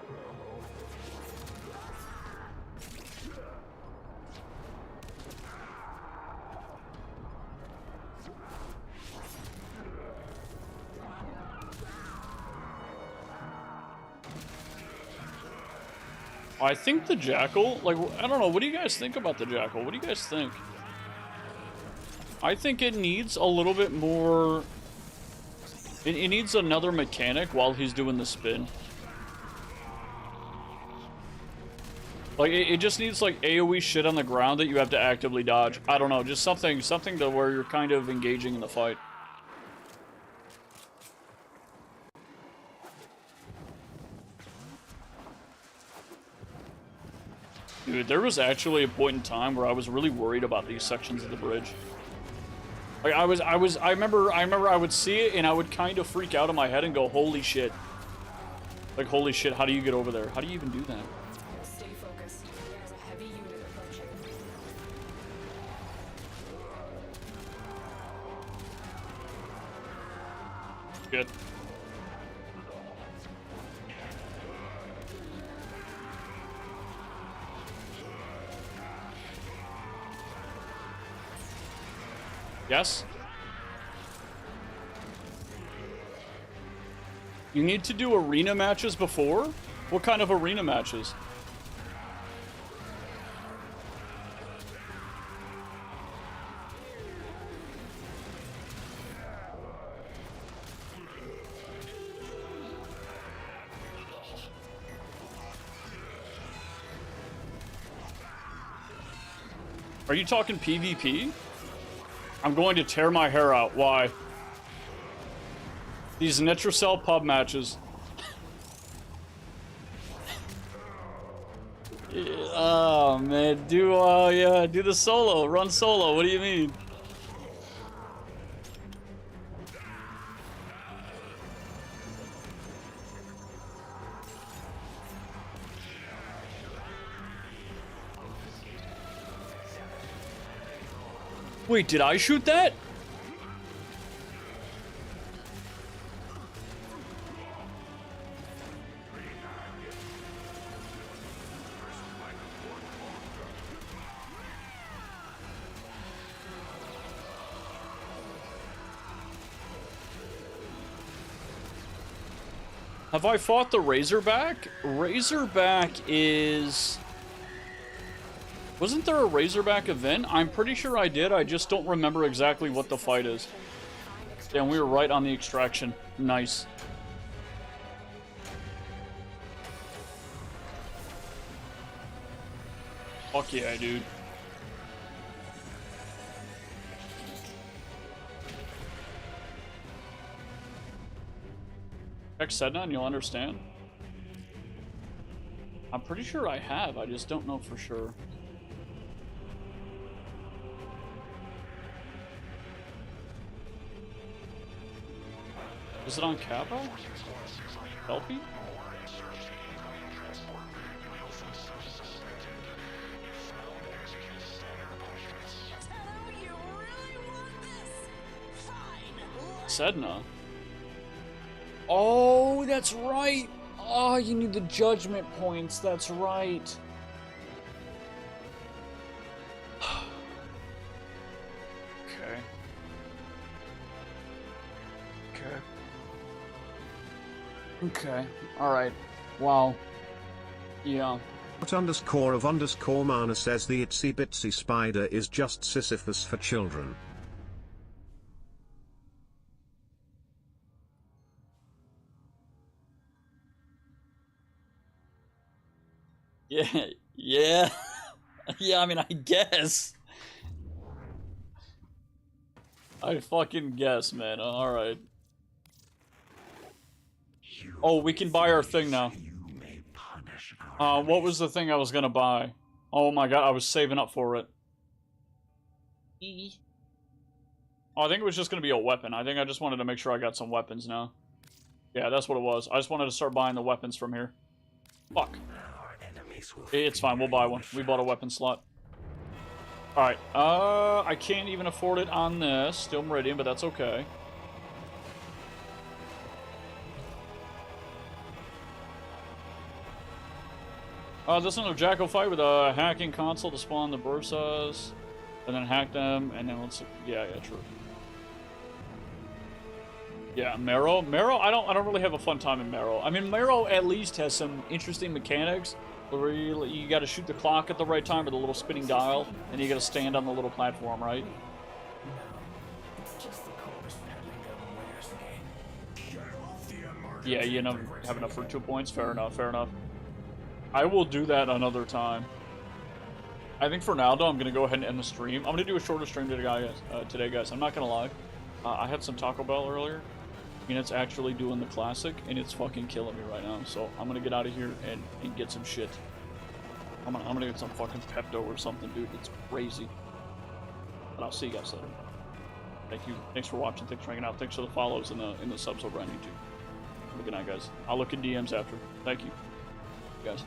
I think the Jackal, like, I don't know, what do you guys think about the Jackal? What do you guys think? I think it needs a little bit more... It needs another mechanic while he's doing the spin. Like, it just needs, like, AoE shit on the ground that you have to actively dodge. I don't know, just something to where you're kind of engaging in the fight. Dude, there was actually a point in time where I was really worried about these sections of the bridge. Like, I remember I would see it and I would kind of freak out in my head and go, holy shit. Like, holy shit, how do you get over there? How do you even do that? Stay focused. There's a heavy unit approaching. Good. Yes? You need to do arena matches before? What kind of arena matches? Are you talking PvP? I'm going to tear my hair out. Why? These Nitrocell pub matches. Oh man, yeah, do the solo, run solo. What do you mean? Wait, did I shoot that? Have I fought the Razorback? Razorback is... Wasn't there a Razorback event? I'm pretty sure I did. I just don't remember exactly what the fight is. Damn, we were right on the extraction. Nice. Fuck yeah, dude. Check Sedna and you'll understand. I'm pretty sure I have. I just don't know for sure. Is it on Kappa? Kelpie? Sedna. Oh, that's right. Oh, you need the judgment points. That's right. Okay. Okay. Alright. Wow. Yeah. Underscore of underscore mana says the itsy bitsy spider is just Sisyphus for children. Yeah. Yeah. Yeah, I mean, I guess. I fucking guess, man. Alright. Oh, we can buy our thing now. What was the thing I was gonna buy? Oh my god, I was saving up for it. Oh, I think it was just gonna be a weapon. I think I just wanted to make sure I got some weapons now. Yeah, that's what it was. I just wanted to start buying the weapons from here. Fuck. It's fine, we'll buy one. We bought a weapon slot. Alright, I can't even afford it on this. Still Meridian, but that's okay. This is another Jackal fight with a hacking console to spawn the Bursas, and then hack them, and then let's... Yeah, true. Yeah, Marrow. I don't really have a fun time in Marrow. I mean, Marrow at least has some interesting mechanics, Where you got to shoot the clock at the right time with the little spinning dial, and you got to stand on the little platform, right? Yeah, you know, have enough for 2 points. Fair enough, fair enough. I will do that another time. I think for now, though, I'm going to go ahead and end the stream. I'm going to do a shorter stream today, guys. I'm not going to lie. I had some Taco Bell earlier, and it's actually doing the classic, and it's fucking killing me right now. So I'm going to get out of here and get some shit. I'm gonna get some fucking Pepto or something, dude. It's crazy. But I'll see you guys later. Thank you. Thanks for watching. Thanks for hanging out. Thanks for the follows and the subs over on YouTube. Have a good night, guys. I'll look in DMs after. Thank you, guys.